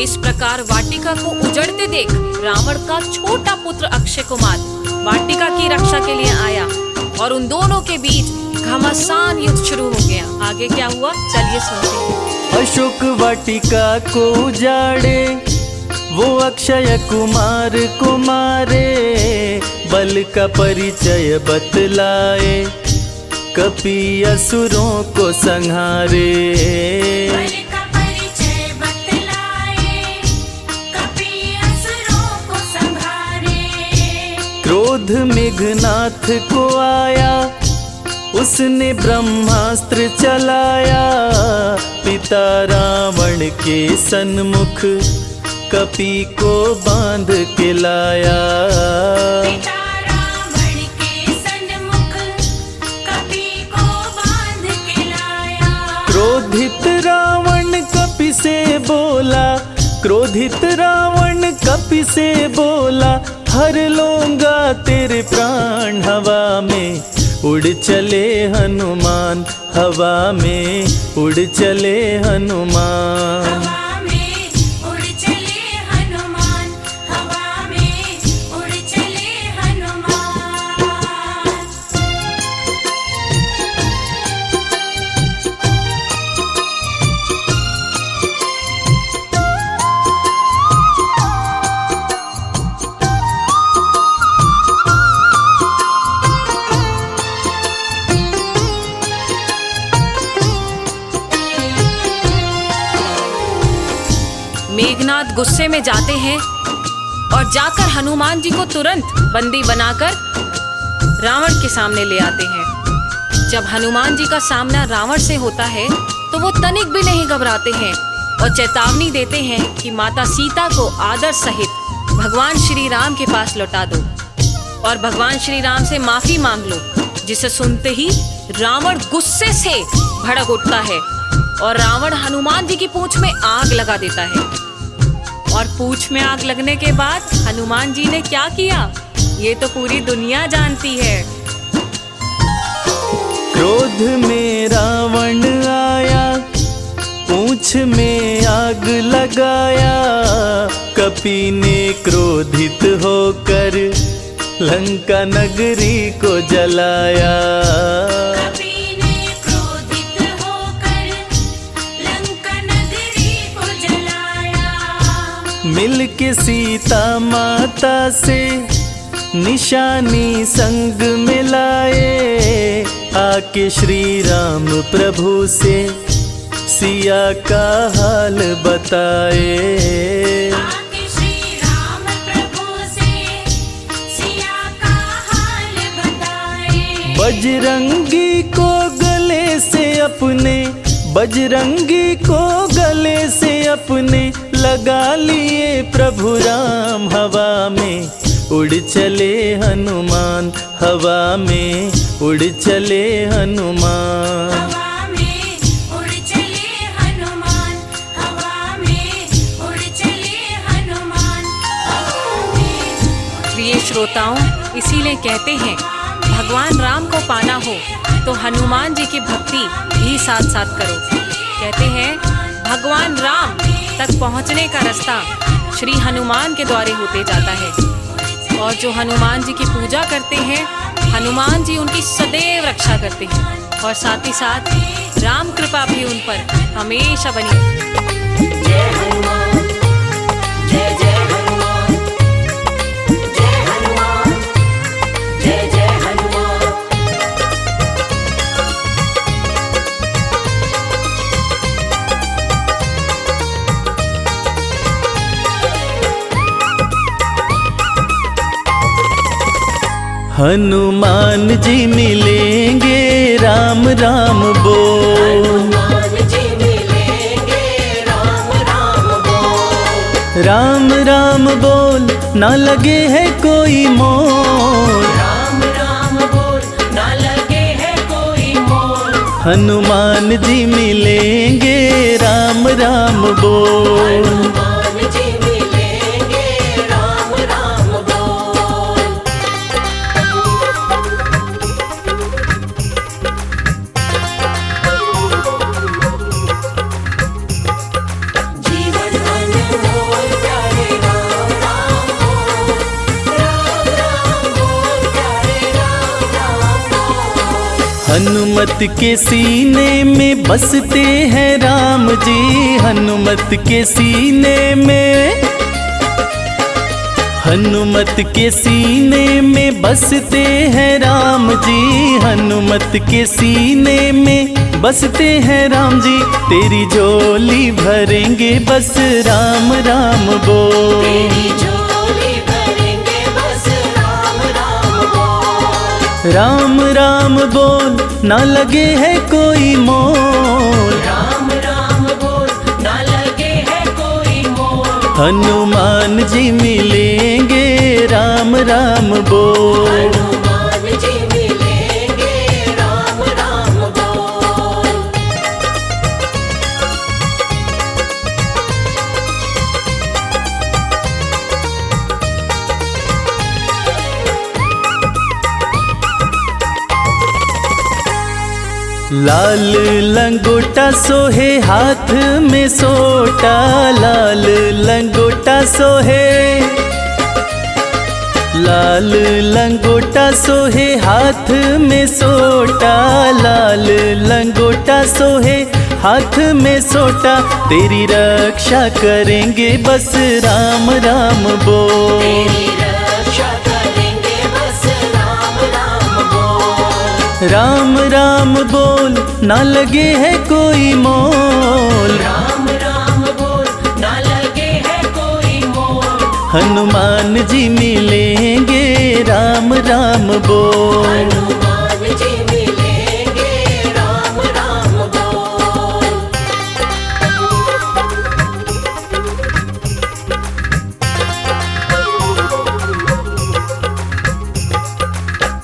इस प्रकार वाटिका को उजड़ते देख रावण का छोटा पुत्र अक्षय कुमार वाटिका की रक्षा के लिए आया और उन दोनों के बीच घमासान युद्ध शुरू हो गया। आगे क्या हुआ चलिए सुनते हैं। अशोक वाटिका को उजाड़े वो अक्षय कुमार को मारे, बल का परिचय बतलाए कपि असुरों को संहारे। बल का परिचय बतलाए कपि असुरों को संहारे। क्रोध मेघनाथ को आया उसने ब्रह्मास्त्र चलाया, पिता रावण के सन्मुख कपि को बांध के लाया। पिता रावण के सन्मुख कपि को बांध के लाया। क्रोधित रावण कपि से बोला, क्रोधित रावण कपि से बोला, हर लूंगा तेरे प्राण। हवा में उड़ चले हनुमान, हवा में उड़ चले हनुमान। हवा में उड़ चले हनुमान, हवा में उड़ चले हनुमान। मेघनाथ गुस्से में जाते हैं और जाकर हनुमान जी को तुरंत बंदी बनाकर रावण के सामने ले आते हैं। जब हनुमान जी का सामना रावण से होता है तो वो तनिक भी नहीं घबराते हैं और चेतावनी देते हैं कि माता सीता को आदर सहित भगवान श्री राम के पास लौटा दो और भगवान श्री राम से माफी मांग लो। जिसे सुनते ही रावण गुस्से से भड़क उठता है और रावण हनुमान जी की पूंछ में आग लगा देता है। और पूंछ में आग लगने के बाद हनुमान जी ने क्या किया ये तो पूरी दुनिया जानती है। क्रोध में रावण आया, पूंछ में आग लगाया, कपि ने क्रोधित होकर लंका नगरी को जलाया। कपि ने क्रोधित होकर लंका नगरी को जलाया। मिल के सीता माता से निशानी संग मिलाए, आके श्री राम प्रभु से सिया का हाल बताए। आके श्री राम प्रभु से सिया का हाल बताए। बजरंगी को गले से अपने, बजरंगी को गले से अपने लगा लिए प्रभु राम। हवा में उड़ चले हनुमान, हवा में उड़ चले हनुमान। हवा में उड़ चले हनुमान, हवा में उड़ चले हनुमान। प्रिय श्रोताओं, इसीलिए कहते हैं भगवान राम को पाना हो तो हनुमान जी की भक्ति भी साथ साथ करो। कहते हैं भगवान राम तक पहुंचने का रास्ता श्री हनुमान के द्वारे होते जाता है और जो हनुमान जी की पूजा करते हैं हनुमान जी उनकी सदैव रक्षा करते हैं और साथ ही साथ राम कृपा भी उन पर हमेशा बनी रहती है। जय हनुमान, जय जय हनुमान, जय हनुमान, जय जय हनुमान। हनुमान जी मिलेंगे राम राम बोल। हनुमान जी मिलेंगे राम राम बोल। राम राम बोल ना लगे है कोई मोल। राम राम बोल ना लगे है कोई मोल। हनुमान जी मिलेंगे राम राम बोल। हनुमान जी मिलेंगे राम राम बोल। जीवन अनमोल प्यारे राम राम बोल। राम राम बोल प्यारे राम राम बोल। हनुमत के सीने में बसते हैं राम जी। हनुमत के सीने में, हनुमत के सीने में बसते हैं राम जी। हनुमत के सीने में बसते हैं राम जी। तेरी झोली भरेंगे बस राम राम बोल। तेरी झोली भरेंगे बस राम राम बोल। राम राम बोल ना लगे है कोई मोल। राम राम बोल ना लगे है कोई मोल। हनुमान जी मिलेंगे राम राम बोल। हनुमान जी मिलेंगे राम राम बोल। लाल लंगोटा सोहे हाथ में सोटा। लाल लंगोटा सोहे, लाल लंगोटा सोहे हाथ में सोटा। लाल लंगोटा सोहे हाथ में सोटा। तेरी रक्षा करेंगे बस राम राम बोल। तेरी रक्षा करेंगे बस राम राम बोल। राम राम बोल ना लगे है कोई मोल। राम राम बोल ना लगे है कोई मोल। हनुमान जी मिलेंगे राम राम बोल। हनुमान जी मिलेंगे राम राम बोल।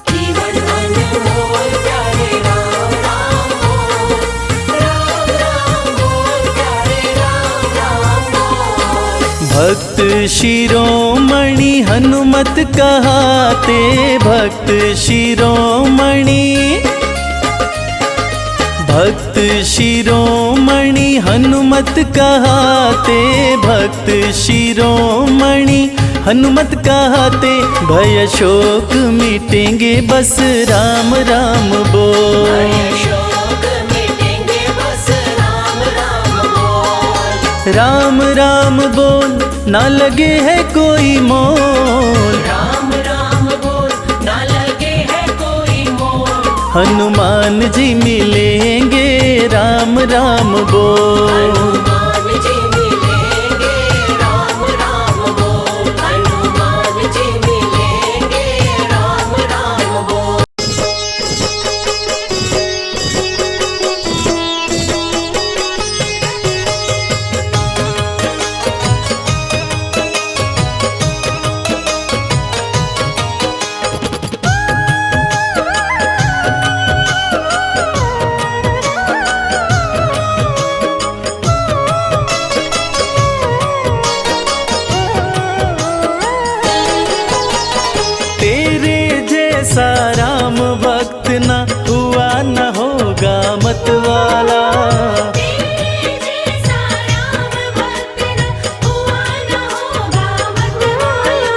जीवन अनमोल प्यारे राम राम बोल। राम राम बोल प्यारे राम राम बोल। भक्त शिरोमणि हनुमत कहाते। भक्त शिरोमणि, भक्त शिरोमणि हनुमत कहाते। भक्त शिरोमणि हनुमत कहाते। भय शोक मिटेंगे बस राम राम बोल। भय शोक मिटेंगे बस राम राम बोल। राम राम बोल ना लगे है कोई मोल। राम राम बोल ना लगे है कोई मोल। हनुमान जी मिलेंगे राम राम बोल। हनुमान जी मिलेंगे राम राम बोल। हनुमान जी मिलेंगे राम राम बोल। तेरे जैसा राम भक्त न हुआ न होगा मतवाला। तेरे जैसा राम भक्त न हुआ न होगा मतवाला।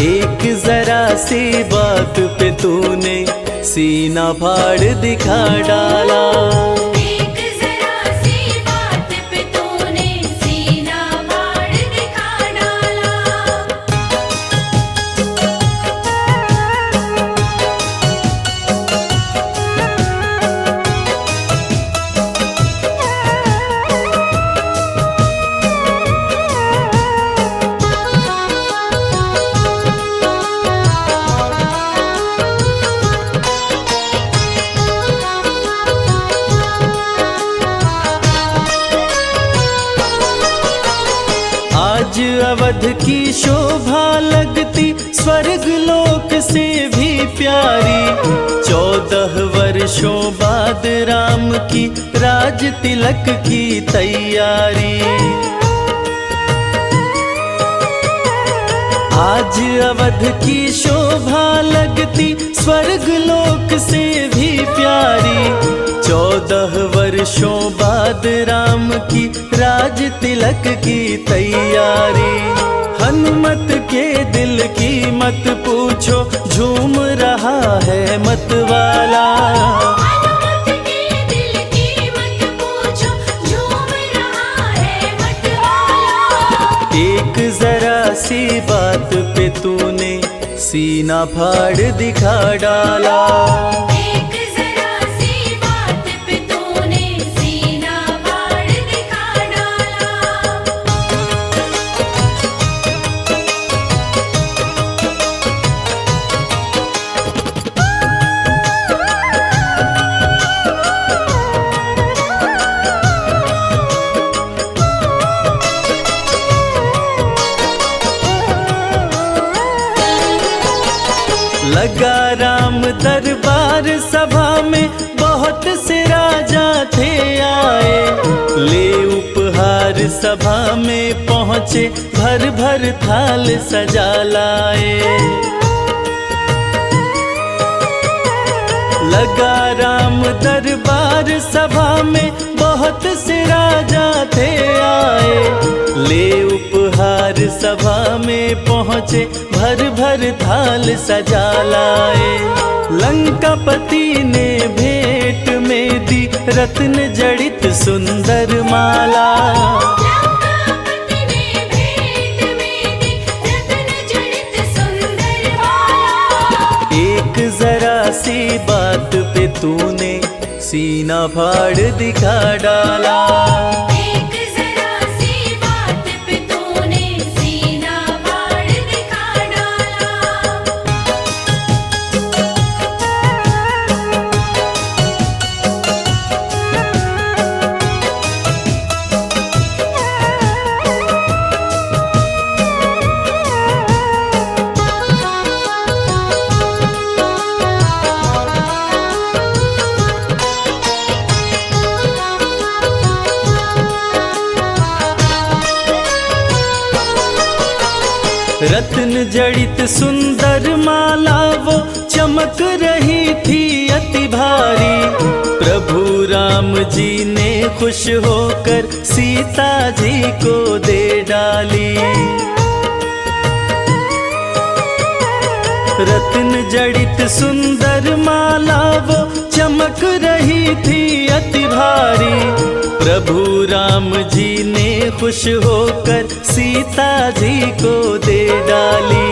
एक जरा सी बात पे तूने सीना फाड़ दिखा डाला। एक जरा सी बात पे तूने सीना फाड़ दिखा डाला। अवध की शोभा लगती स्वर्ग लोक से भी प्यारी। 14 वर्षों बाद राम की राज तिलक की तैयारी। आज अवध की शोभा लगती स्वर्ग लोक से भी प्यारी। 14 वर्षों बाद राम की राज तिलक की तैयारी। हनुमत के दिल की मत पूछो, झूम रहा है मतवाला। हनुमत के दिल की मत पूछो, झूम रहा है मतवाला। एक जरा सी बात पे तूने सीना फाड़ दिखा डाला। एक जरा सी बात पे तूने सीना फाड़ दिखा डाला। लगा राम दरबार सभा में बहुत से राजा थे आए। ले उपहार सभा में पहुँचे, भर भर थाल सजा लाए। लगा राम दरबार सभा में बहुत से राजा थे आए। ले उपहार सभा में पहुँचे, भर भर थाल सजा लाए। लंकापति ने भेंट में दी रत्न जड़ित सुंदर माला। लंकापति ने भेंट में दी रत्न जड़ित सुंदर माला। एक जरा सी बात पे तूने सीना फाड़ दिखा डाला। एक जरा सी बात पे तूने सीना फाड़ दिखा डाला। रत्न जड़ित सुंदर माला वो चमक रही थी अति भारी। प्रभु राम जी ने खुश होकर सीता जी को दे डाली। रत्न जड़ित सुंदर माला वो चमक रही थी अति भारी। प्रभु राम जी ने खुश होकर सीता जी को दे डाली।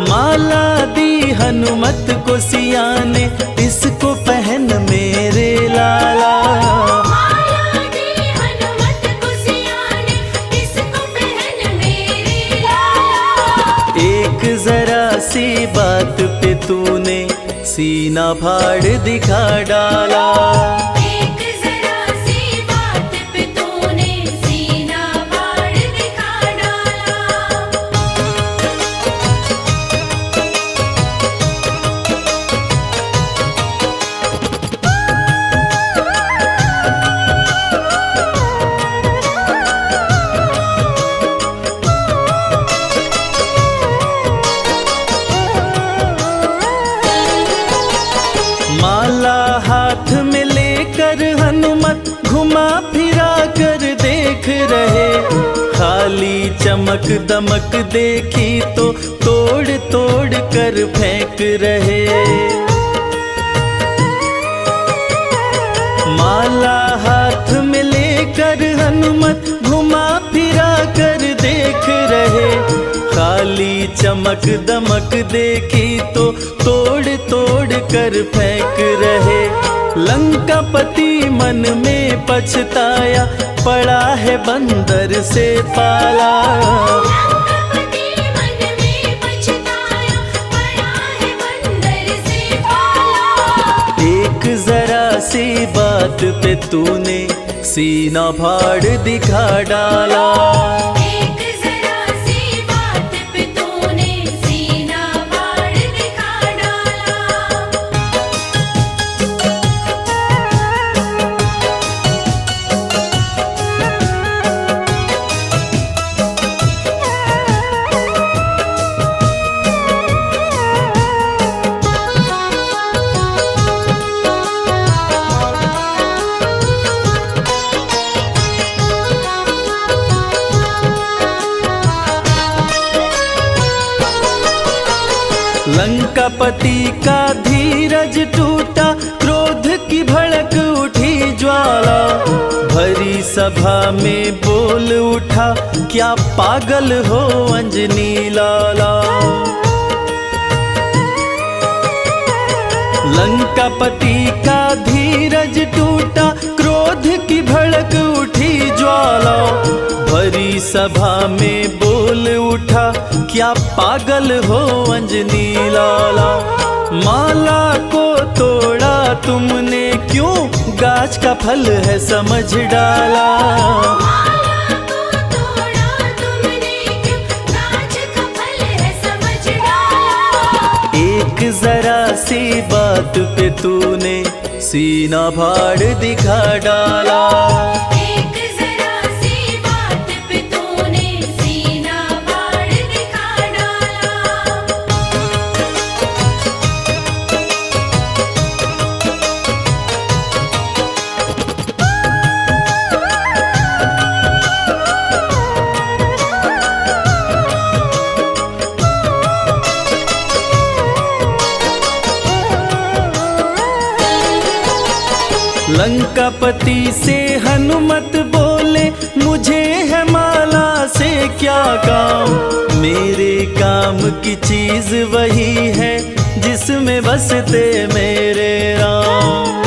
माला दी हनुमत को सिया ने, इसको पहन मेरे लाला। माला दी हनुमत को सिया ने, इसको पहन मेरे लाला। एक जरा सी बात पे तूने सीना फाड़ दिखा डाला। एक जरा सी बात पे तूने सीना फाड़ दिखा डाला। माला हाथ में लेकर हनुमत घुमा फिरा कर देख रहे। खाली चमक दमक देखी तो तोड़ तोड़ कर फेंक रहे। माला हाथ में लेकर हनुमत घुमा फिरा कर देख रहे। खाली चमक दमक देखी तो तोड़ तोड़ कर फेंक रहे। लंकापति मन में पछताया, पड़ा है बंदर से पाला। लंकापति मन में पछताया, पड़ा है बंदर से पाला। एक जरा सी बात पे तूने सीना फाड़ दिखा डाला। एक जरा सी लंकापति का धीरज टूटा, क्रोध की भड़क उठी ज्वाला, भरी सभा में बोल उठा, क्या पागल हो अंजनी लाला। लंकापति का धीरज टूटा, क्रोध की भड़क उठी ज्वाला, भरी सभा में बोल उठा, क्या पागल हो अंजनी लाला। माला को तोड़ा तुमने क्यों, गाछ का फल है समझ डाला। माला को तोड़ा तुमने क्यों, गाछ का फल है समझ डाला। एक जरा सी बात पे तूने सीना फाड़ दिखा डाला। एक जरा सी बात पे तूने सीना फाड़ दिखा डाला। लंकापति से हनुमत बोले, मुझे है माला से क्या काम, मेरे काम की चीज वही है जिसमें बसते मेरे राम।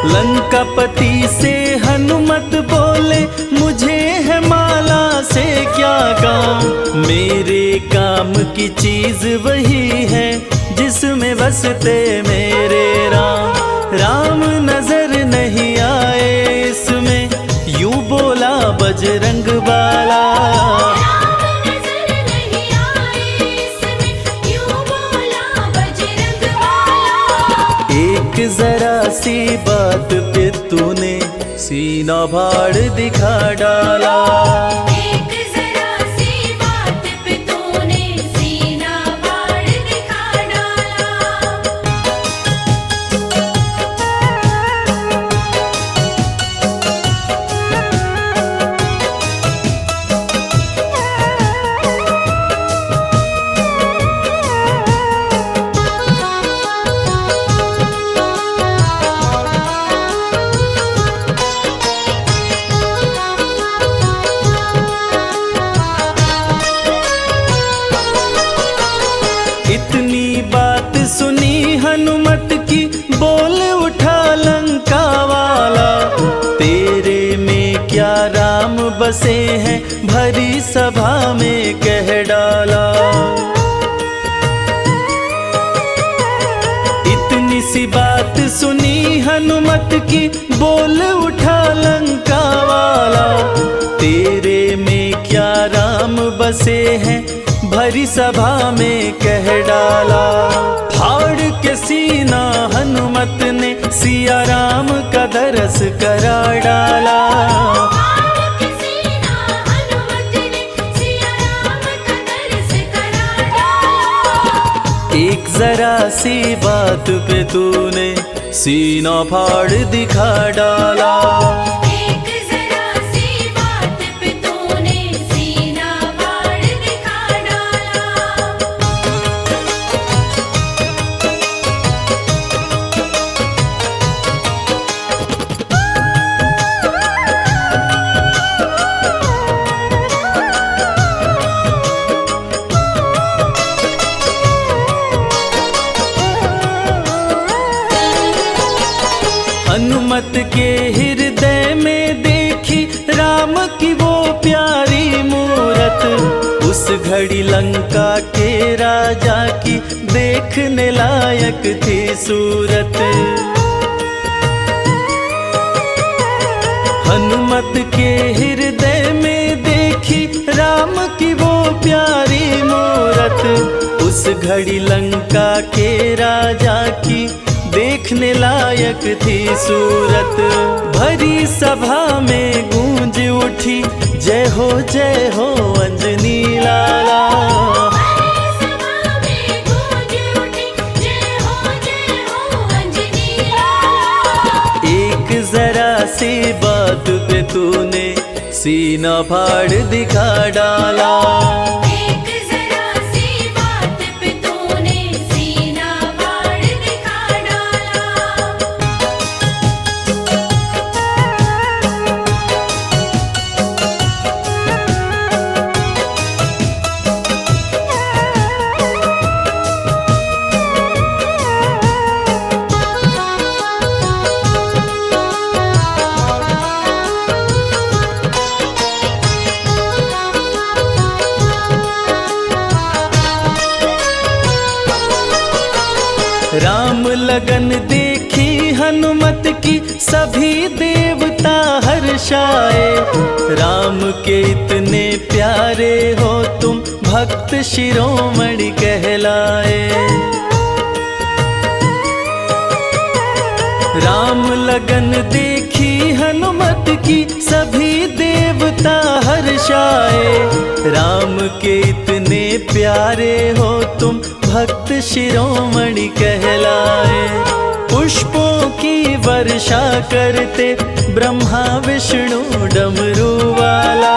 लंकापति से हनुमत बोले, मुझे है माला से क्या काम, मेरे काम की चीज वही है जिसमें बसते मेरे राम। राम नजर नहीं आए इसमें, यूं बोला बजरंग बाला। राम नजर नहीं आए इसमें, यूं बोला बजरंग बाला। एक जरा सी बात पे तूने सीना फाड़ दिखा डाला। एक जरा सी बात पे तूने सीना फाड़ दिखा डाला। इतनी बात सुनी हनुमत की, बोल उठा लंका वाला, तेरे में क्या राम बसे हैं, भरी सभा में कह डाला। इतनी सी बात सुनी हनुमत की, बोल उठा लंका वाला, तेरे में क्या राम बसे हैं, भरी सभा में कह डाला। फाड़ के सीना हनुमत ने सिया राम का दरस करा डाला। फाड़ के सीना हनुमत ने सिया राम का दरस करा डाला। एक जरा सी बात पे तूने सीना फाड़ दिखा डाला। एक जरा सी बात पे तूने सीना फाड़ दिखा डाला। हनुमत के हृदय में देखी राम की वो प्यारी मूरत, उस घड़ी लंका के राजा की देखने लायक थी सूरत। हनुमत के हृदय में देखी राम की वो प्यारी मूरत, उस घड़ी लंका के राजा की देखने लायक थी सूरत। भरी सभा में गूंज उठी, जय हो अंजनी लाला। भरी सभा में गूंज उठी, जय हो अंजनी लाला। एक जरा सी बात पे तूने सीना फाड़ दिखा डाला। एक जरा सी राम लगन देखी हनुमत की सभी देवता हर्षाए। राम के इतने प्यारे हो तुम भक्त शिरोमणि कहलाए। राम लगन देखी हनुमत की सभी देवता हर्षाए। राम के इतने प्यारे हो तुम भक्त शिरोमणि कहलाए। पुष्पों की वर्षा करते ब्रह्मा विष्णु डमरू वाला।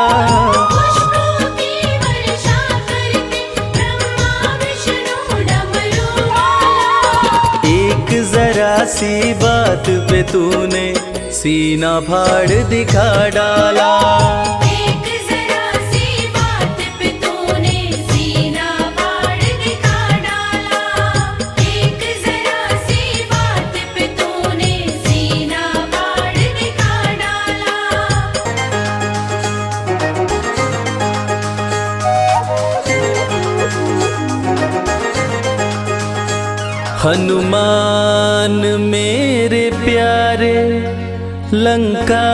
पुष्पों की वर्षा करते ब्रह्मा विष्णु डमरू वाला। एक जरा सी बात पे तूने सीना फाड़ दिखा डाला। एक जरा सी बात पे तूने सीना फाड़ दिखा डाला। एक जरा सी बात पे तूने सीना फाड़ दिखा डाला। हनुमान मेरे प्यारे लंका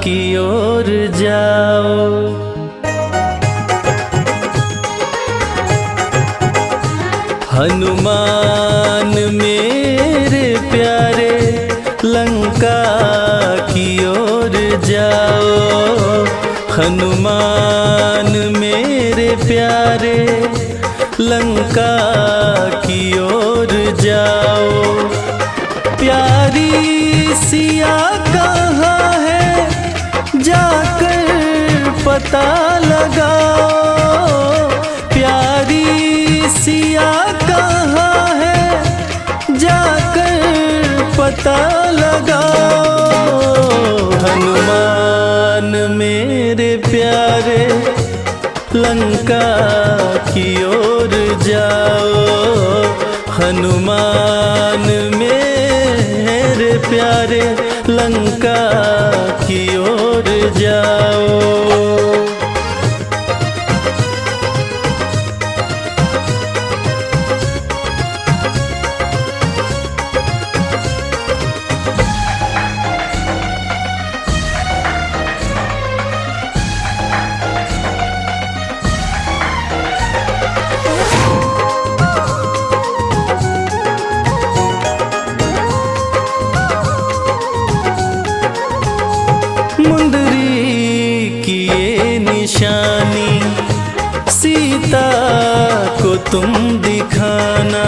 की ओर जाओ। हनुमान मेरे प्यारे लंका की ओर जाओ। हनुमान मेरे प्यारे लंका की ओर जाओ। प्यारी सिया कहाँ है जाकर पता लगाओ। प्यारी सिया कहाँ है जाकर पता लगाओ। हनुमान मेरे प्यारे लंका की ओर जाओ। हनुमान मेरे प्यारे लंका की ओर जाओ। मुंदरी की ये निशानी सीता को तुम दिखाना।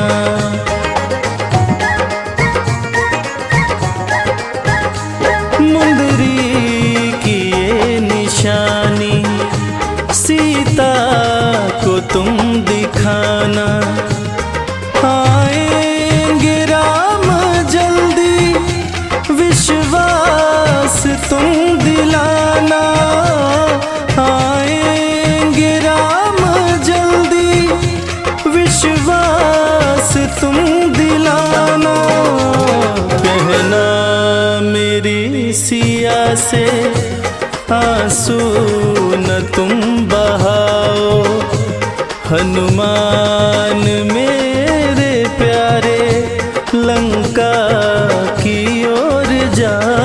मुंदरी की ये निशानी सीता को तुम दिखाना। आएंगे राम जल्दी विश्वास तुम दिलाना। आएंगे राम जल्दी विश्वास तुम दिलाना। कहना मेरी सिया से आंसू न तुम बहाओ। हनुमान मेरे प्यारे लंका की ओर जाओ।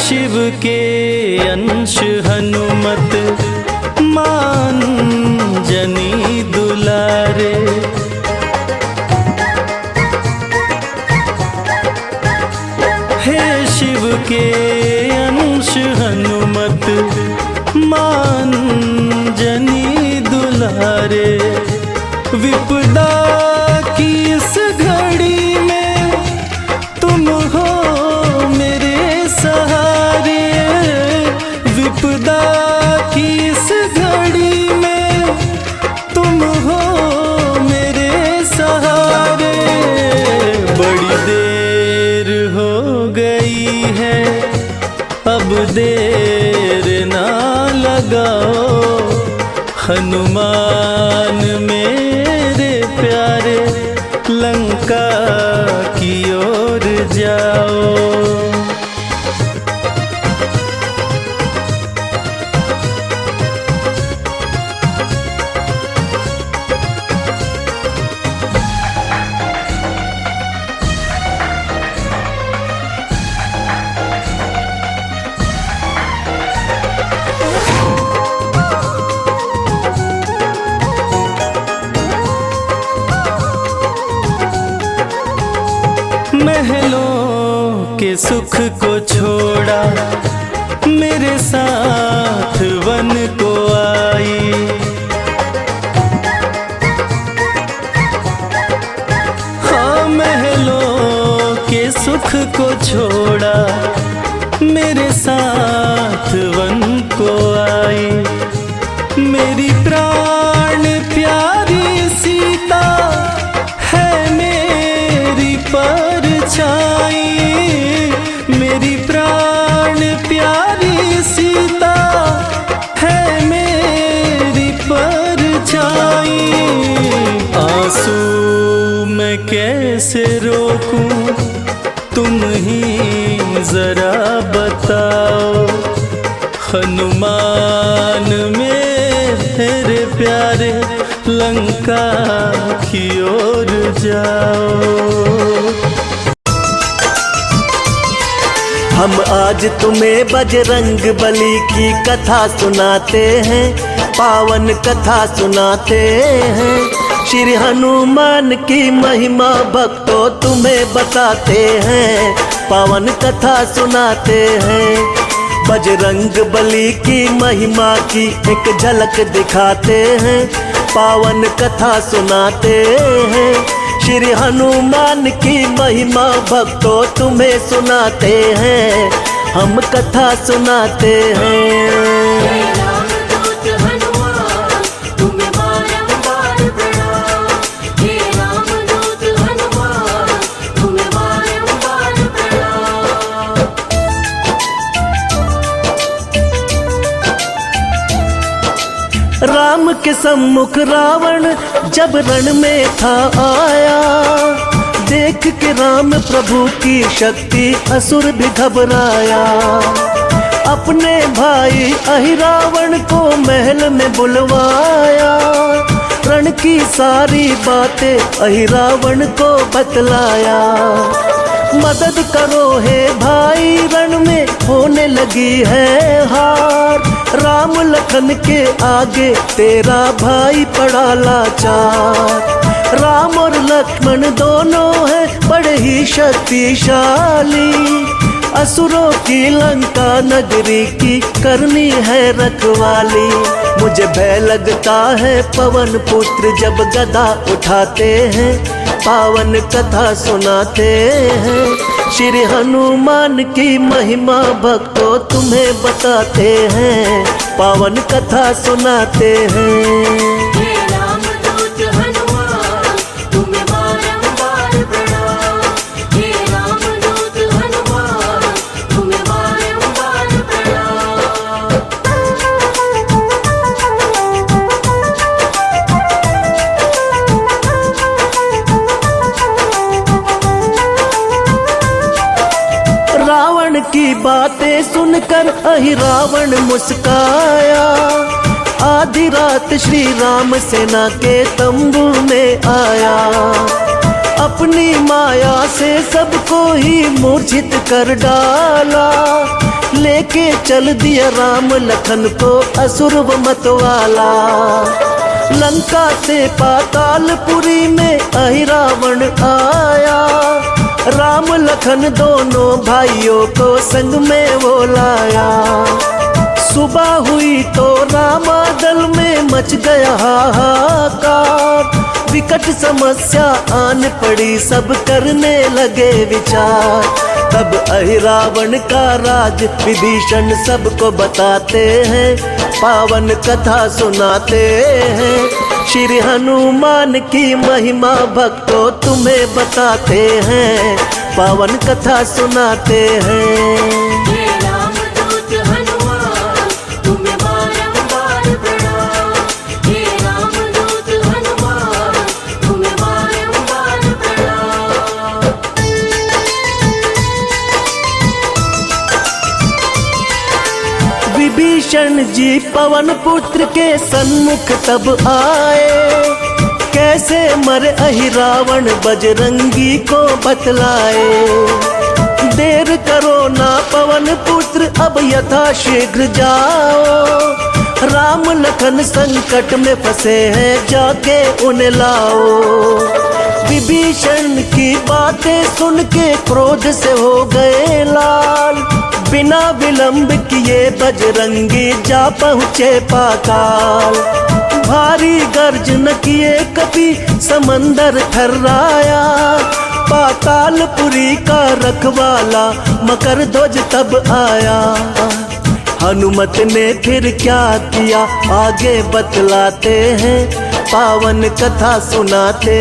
शिव के अंश हनुमत मान जनी दुलारे। हे शिव के अंश हनुमत मान जनी दुलारे। विपदा की इस घड़ी में तुम हो मेरे सहारे। विपदा की इस घड़ी में तुम हो मेरे सहारे। बड़ी देर लगाओ, हनुमान मेरे प्यारे लंका की ओर जाओ। महलों के सुख को छोड़ा, मेरे साथ वन को आई। हाँ, महलों के सुख को छोड़ा, मेरे साथ वन को आई। मेरी प्राण प्यारी सीता है मेरी परछाई। मेरी प्राण प्यारी सीता है मेरी परछाई। आंसू मैं कैसे रोकूं, तुम ही जरा बताओ। हनुमान मेरे प्यारे लंका की ओर जाओ। हम आज तुम्हें बजरंग बली की कथा सुनाते हैं, पावन कथा सुनाते हैं। श्री हनुमान की महिमा भक्तों तुम्हें बताते हैं, पावन कथा सुनाते हैं। बजरंग बली की महिमा की एक झलक दिखाते हैं, पावन कथा सुनाते हैं। श्री हनुमान की महिमा भक्तों तुम्हें सुनाते हैं, हम कथा सुनाते हैं। रामदूत हनुमान तुम्हें बारंबार प्रणाम। हे रामदूत हनुमान तुम्हें बारंबार प्रणाम। राम के सम्मुख रावण जब रण में था आया, देख के राम प्रभु की शक्ति असुर भी घबराया। अपने भाई अहिरावण को महल में बुलवाया, रण की सारी बातें अहिरावण को बतलाया। मदद करो हे भाई, रण में होने लगी है हार। राम लखन के आगे तेरा भाई पड़ा लाचार। राम और लक्ष्मण दोनों हैं बड़े ही शक्तिशाली, असुरों की लंका नगरी की करनी है रखवाली। मुझे भय लगता है पवन पुत्र जब गदा उठाते हैं, पावन कथा सुनाते हैं। श्री हनुमान की महिमा भक्तों तुम्हें बताते हैं, पावन कथा सुनाते हैं। हे रामदूत हनुमान तुम्हें बारंबार प्रणाम। हे रामदूत हनुमान तुम्हें बारंबार प्रणाम। रावण की बातें सुनकर अहिरावण मुस्काया। आधी रात श्री राम सेना के तंबू में आया। अपनी माया से सबको ही मूर्छित कर डाला, लेके चल दिया राम लखन को असुर व मतवाला। लंका से पातालपुरी में अहिरावण आया, राम लखन दोनों भाइयों को संग में वो लाया। सुबह हुई तो रामादल में मच गया हाहाकार। विकट समस्या आन पड़ी, सब करने लगे विचार। तब अहिरावण का राज विभीषण सबको बताते हैं, पावन कथा सुनाते हैं। श्री हनुमान की महिमा भक्तों तुम्हें बताते हैं, पावन कथा सुनाते हैं। हे रामदूत हनुमान तुम्हें बारंबार विभीषण जी पवन पुत्र के सन्मुख तब आए, कैसे मरे अहि रावण बजरंगी को बतलाए। देर करो ना पवन पुत्र अब यथा शीघ्र जाओ, राम लखन संकट में फंसे हैं जाके उन्हें लाओ। विभीषण की बातें सुन के क्रोध से हो गए लाल, बिना विलंब किए बजरंगी जा पहुँचे पाताल। भारी गर्जन किए कभी समंदर थर्राया, पातालपुरी का रखवाला मकर ध्वज तब आया। हनुमत ने फिर क्या किया आगे बतलाते हैं, पावन कथा सुनाते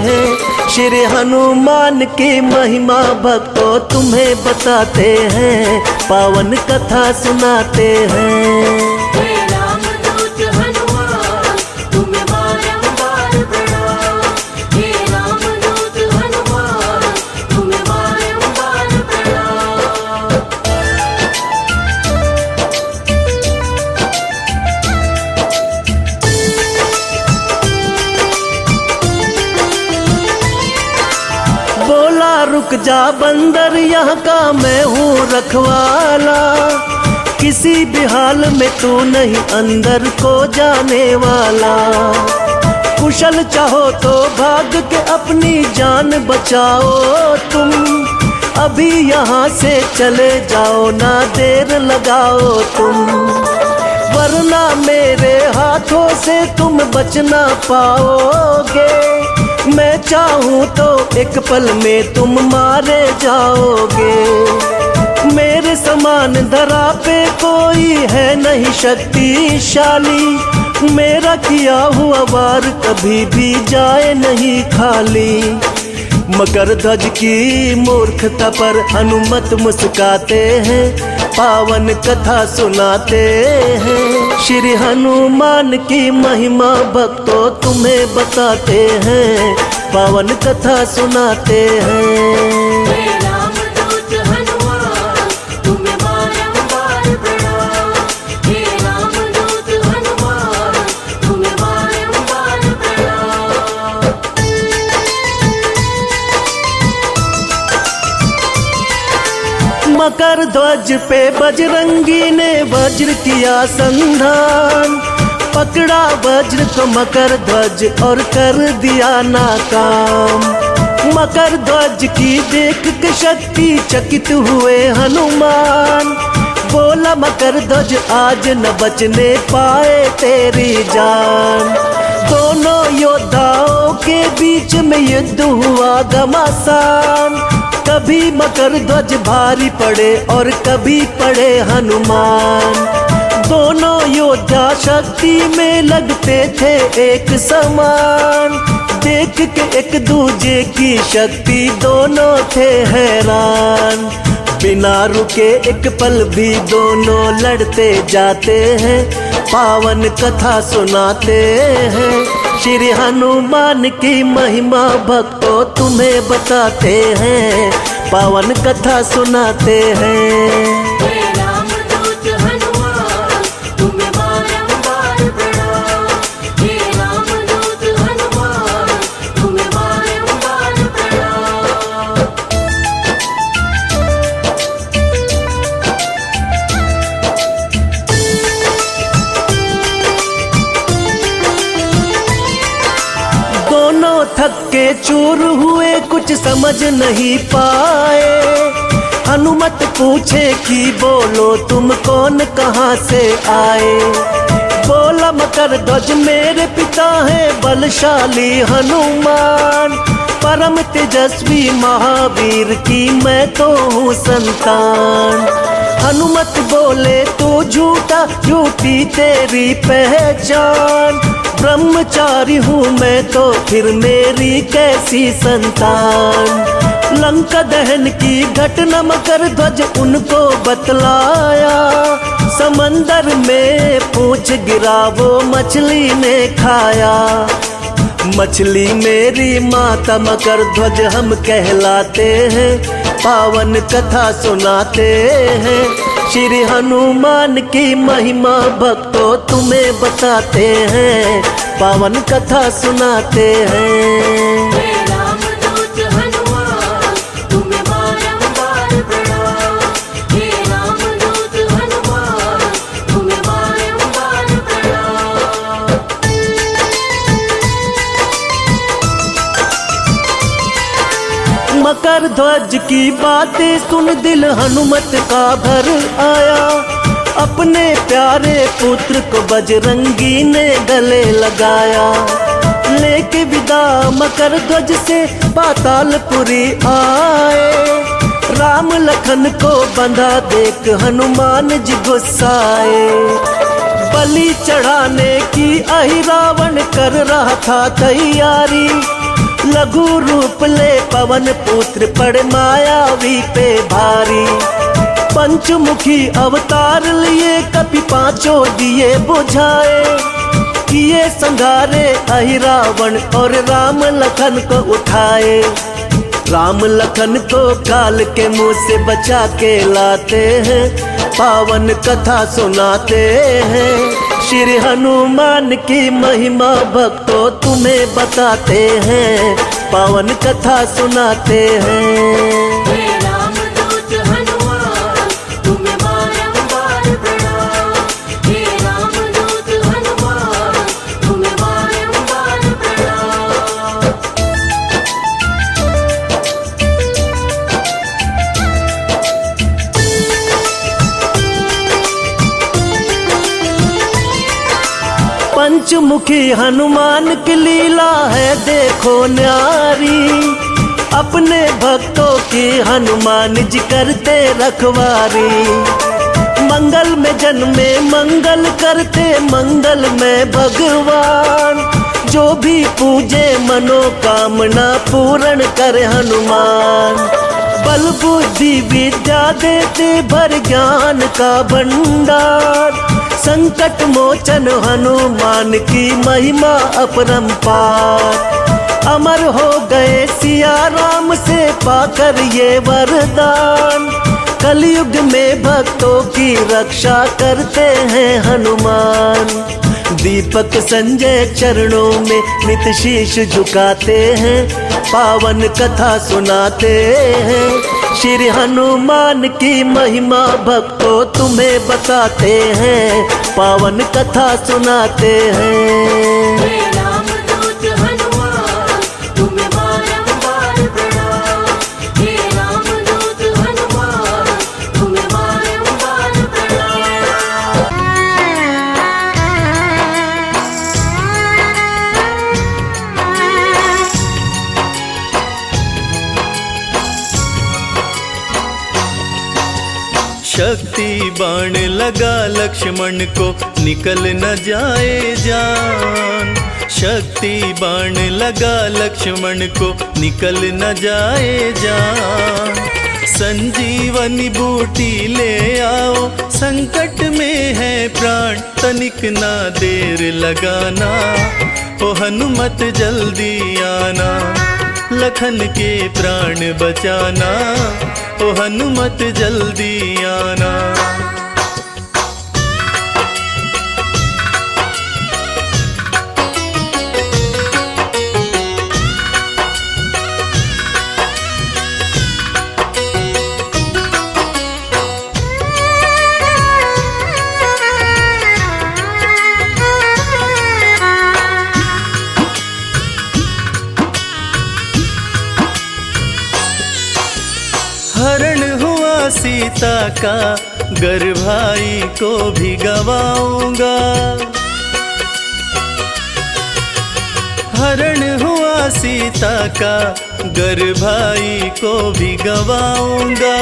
हैं। श्री हनुमान की महिमा भक्तों तुम्हें बताते हैं, पावन कथा सुनाते हैं। हे रामदूत हनुमान तुम्हें बारंबार प्रणाम, हे रामदूत हनुमान तुम्हें बारंबार प्रणाम। बोला रुक जा बंदर यहाँ का मैं हूँ रखवाला, किसी भी हाल में तू नहीं अंदर को जाने वाला। कुशल चाहो तो भाग के अपनी जान बचाओ तुम, अभी यहाँ से चले जाओ ना देर लगाओ तुम, वरना मेरे हाथों से तुम बच ना पाओगे। मैं चाहूँ तो एक पल में तुम मारे जाओगे। मेरे समान धरा पे कोई है नहीं शक्तिशाली, मेरा किया हुआ वार कभी भी जाए नहीं खाली। मकर ध्वज की मूर्खता पर हनुमत मुस्काते हैं, पावन कथा सुनाते हैं। श्री हनुमान की महिमा भक्तों तुम्हें बताते हैं, पावन कथा सुनाते हैं। हे रामदूत हनुमान तुम्हें बारंबार प्रणाम, हे रामदूत हनुमान तुम्हें बारंबार प्रणाम। मकर ध्वज पे बजरंगी ने वज्र किया संधान, पकड़ा वज्र तो मकर ध्वज और कर दिया नाकाम। मकर ध्वज की देख के शक्ति चकित हुए हनुमान, बोला मकर ध्वज आज न बचने पाए तेरी जान। दोनों योद्धाओं के बीच में युद्ध हुआ घमासान, कभी मकर ध्वज भारी पड़े और कभी पड़े हनुमान। दोनों योद्धा शक्ति में लगते थे एक समान, देख के एक दूजे की शक्ति दोनों थे हैरान। बिना रुके एक पल भी दोनों लड़ते जाते हैं, पावन कथा सुनाते हैं। श्री हनुमान की महिमा भक्तों तुम्हें बताते हैं, पावन कथा सुनाते हैं। हे रामदूत हनुमान तुम्हें बारंबार प्रणाम, हे रामदूत हनुमान तुम्हें बारंबार प्रणाम। दोनों थके चूर हुए कुछ समझ नहीं पाए, हनुमत पूछे कि बोलो तुम कौन कहाँ से आए। बोला मकर ध्वज मेरे पिता है बलशाली हनुमान, परम तेजस्वी महावीर की मैं तो हूँ संतान। हनुमत बोले तू झूठा झूठी तेरी पहचान, ब्रह्मचारी हूँ मैं तो फिर मेरी कैसी संतान। लंका दहन की घटना मकर ध्वज उनको बतलाया, समंदर में पूछ गिरा वो मछली ने खाया। मछली मेरी माता मकर ध्वज हम कहलाते हैं, पावन कथा सुनाते हैं। श्री हनुमान की महिमा भक्तों तुम्हें बताते हैं, पावन कथा सुनाते हैं। हे रामदूत हनुमान तुम्हें बारंबार प्रणाम। हे रामदूत हनुमान तुम्हें बारंबार प्रणाम। मकर ध्वज की बातें सुन दिल हनुमत का भर आया, अपने प्यारे पुत्र को बजरंगी ने गले लगाया। लेके विदा मकर ध्वज से पातालपुरी आए, राम लखन को बंधा देख हनुमान जी गुस्साए। बलि चढ़ाने की अहिरावण कर रहा था तैयारी, लघु रूप ले पवन पुत्र पड़ मायावी पे भारी। पंचमुखी अवतार लिए कपि पांचों दिए बुझाए, किए संघारे अहिरावण और राम लखन को उठाए। राम लखन को काल के मुंह से बचा के लाते हैं, पावन कथा सुनाते हैं। श्री हनुमान की महिमा भक्तों तुम्हें बताते हैं, पावन कथा सुनाते हैं। हे रामदूत हनुमान तुम्हें बारंबार प्रणाम। हे रामदूत हनुमान तुम्हें बारंबार प्रणाम। पंचमुखी हनुमान की लीला है देखो न्यारी, अपने भक्तों की हनुमान जी करते रखवारी। मंगल में जन्मे मंगल करते मंगल में भगवान, जो भी पूजे मनोकामना पूर्ण करे हनुमान। बल बुद्धि विद्या देते भर ज्ञान का भंडार, संकट मोचन हनुमान की महिमा अपरंपार। अमर हो गए सिया राम से पाकर ये वरदान, कलयुग में भक्तों की रक्षा करते हैं हनुमान। दीपक संजय चरणों में नित शीश झुकाते हैं, पावन कथा सुनाते हैं। श्री हनुमान की महिमा भक्तों तुम्हें बताते हैं, पावन कथा सुनाते हैं। हे रामदूत हनुमान तुम्हें बारंबार प्रणाम। हे रामदूत हनुमान तुम्हें बारंबार प्रणाम। शक्ति बाण लगा लक्ष्मण को निकल न जाए जान। शक्ति बाण लगा लक्ष्मण को निकल न जाए जान। संजीवनी बूटी ले आओ, संकट में है प्राण तनिक ना देर लगाना। ओ हनुमत जल्दी आना, लखन के प्राण बचाना। ओ हनुमत जल्दी आना। हरण हुआ सीता का, गर भाई को भी गवाऊंगा। हरण हुआ सीता का, गर भाई को भी गवाऊंगा।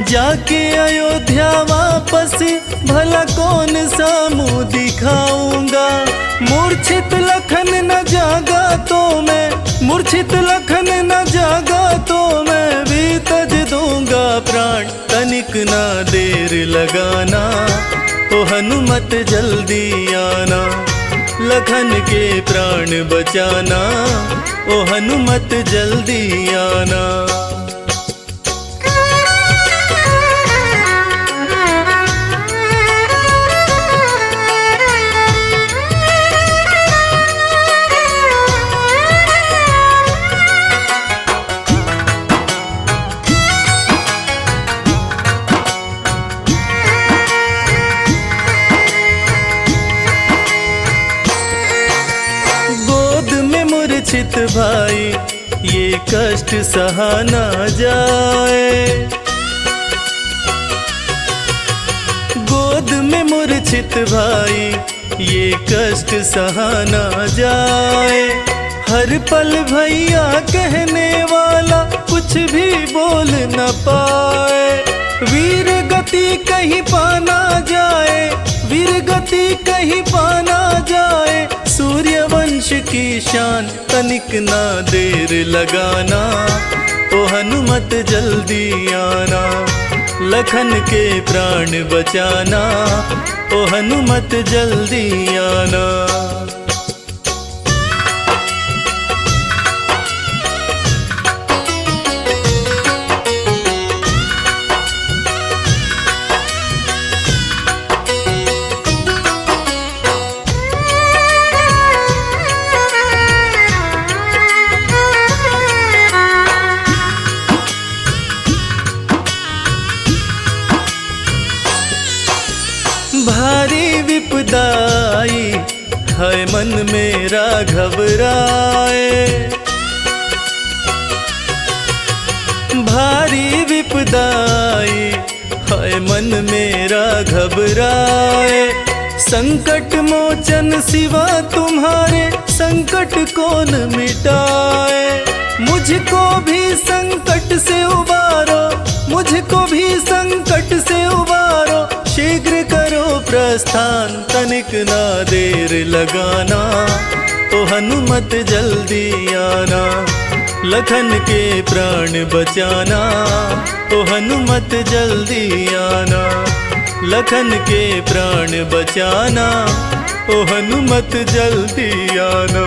जाके अयोध्या वापस भला कौन सा मुँह दिखाऊंगा। मूर्छित लखन न जागा तो मैं, मूर्छित लखन न जागा तो मैं भी तज दूंगा प्राण तनिक ना देर लगाना। ओ हनुमत जल्दी आना, लखन के प्राण बचाना। ओ हनुमत जल्दी आना। मूर्छित भाई, ये कष्ट सहा ना जाए। गोद में मूर्छित भाई, ये कष्ट सहा ना जाए। हर पल भैया कहने वाला कुछ भी बोल न पाए। वीर गति कहीं पाना जाए, वीर गति कहीं पाना जाए। सूर्यवंश की शान तनिक ना देर लगाना, ओ हनुमत जल्दी आना। लखन के प्राण बचाना, ओ हनुमत जल्दी आना। भारी विपदाई है मन मेरा घबराए। भारी विपदाई है मन मेरा घबराए। संकट मोचन सिवा तुम्हारे संकट कौन मिटाए। मुझको भी संकट से उबारो, मुझको भी संकट से उबारो। शीघ्र करो प्रस्थान, तनिक ना देर लगाना, ओ हनुमत जल्दी आना। लखन के प्राण बचाना, ओ हनुमत जल्दी आना। लखन के प्राण बचाना, ओ हनुमत जल्दी आना।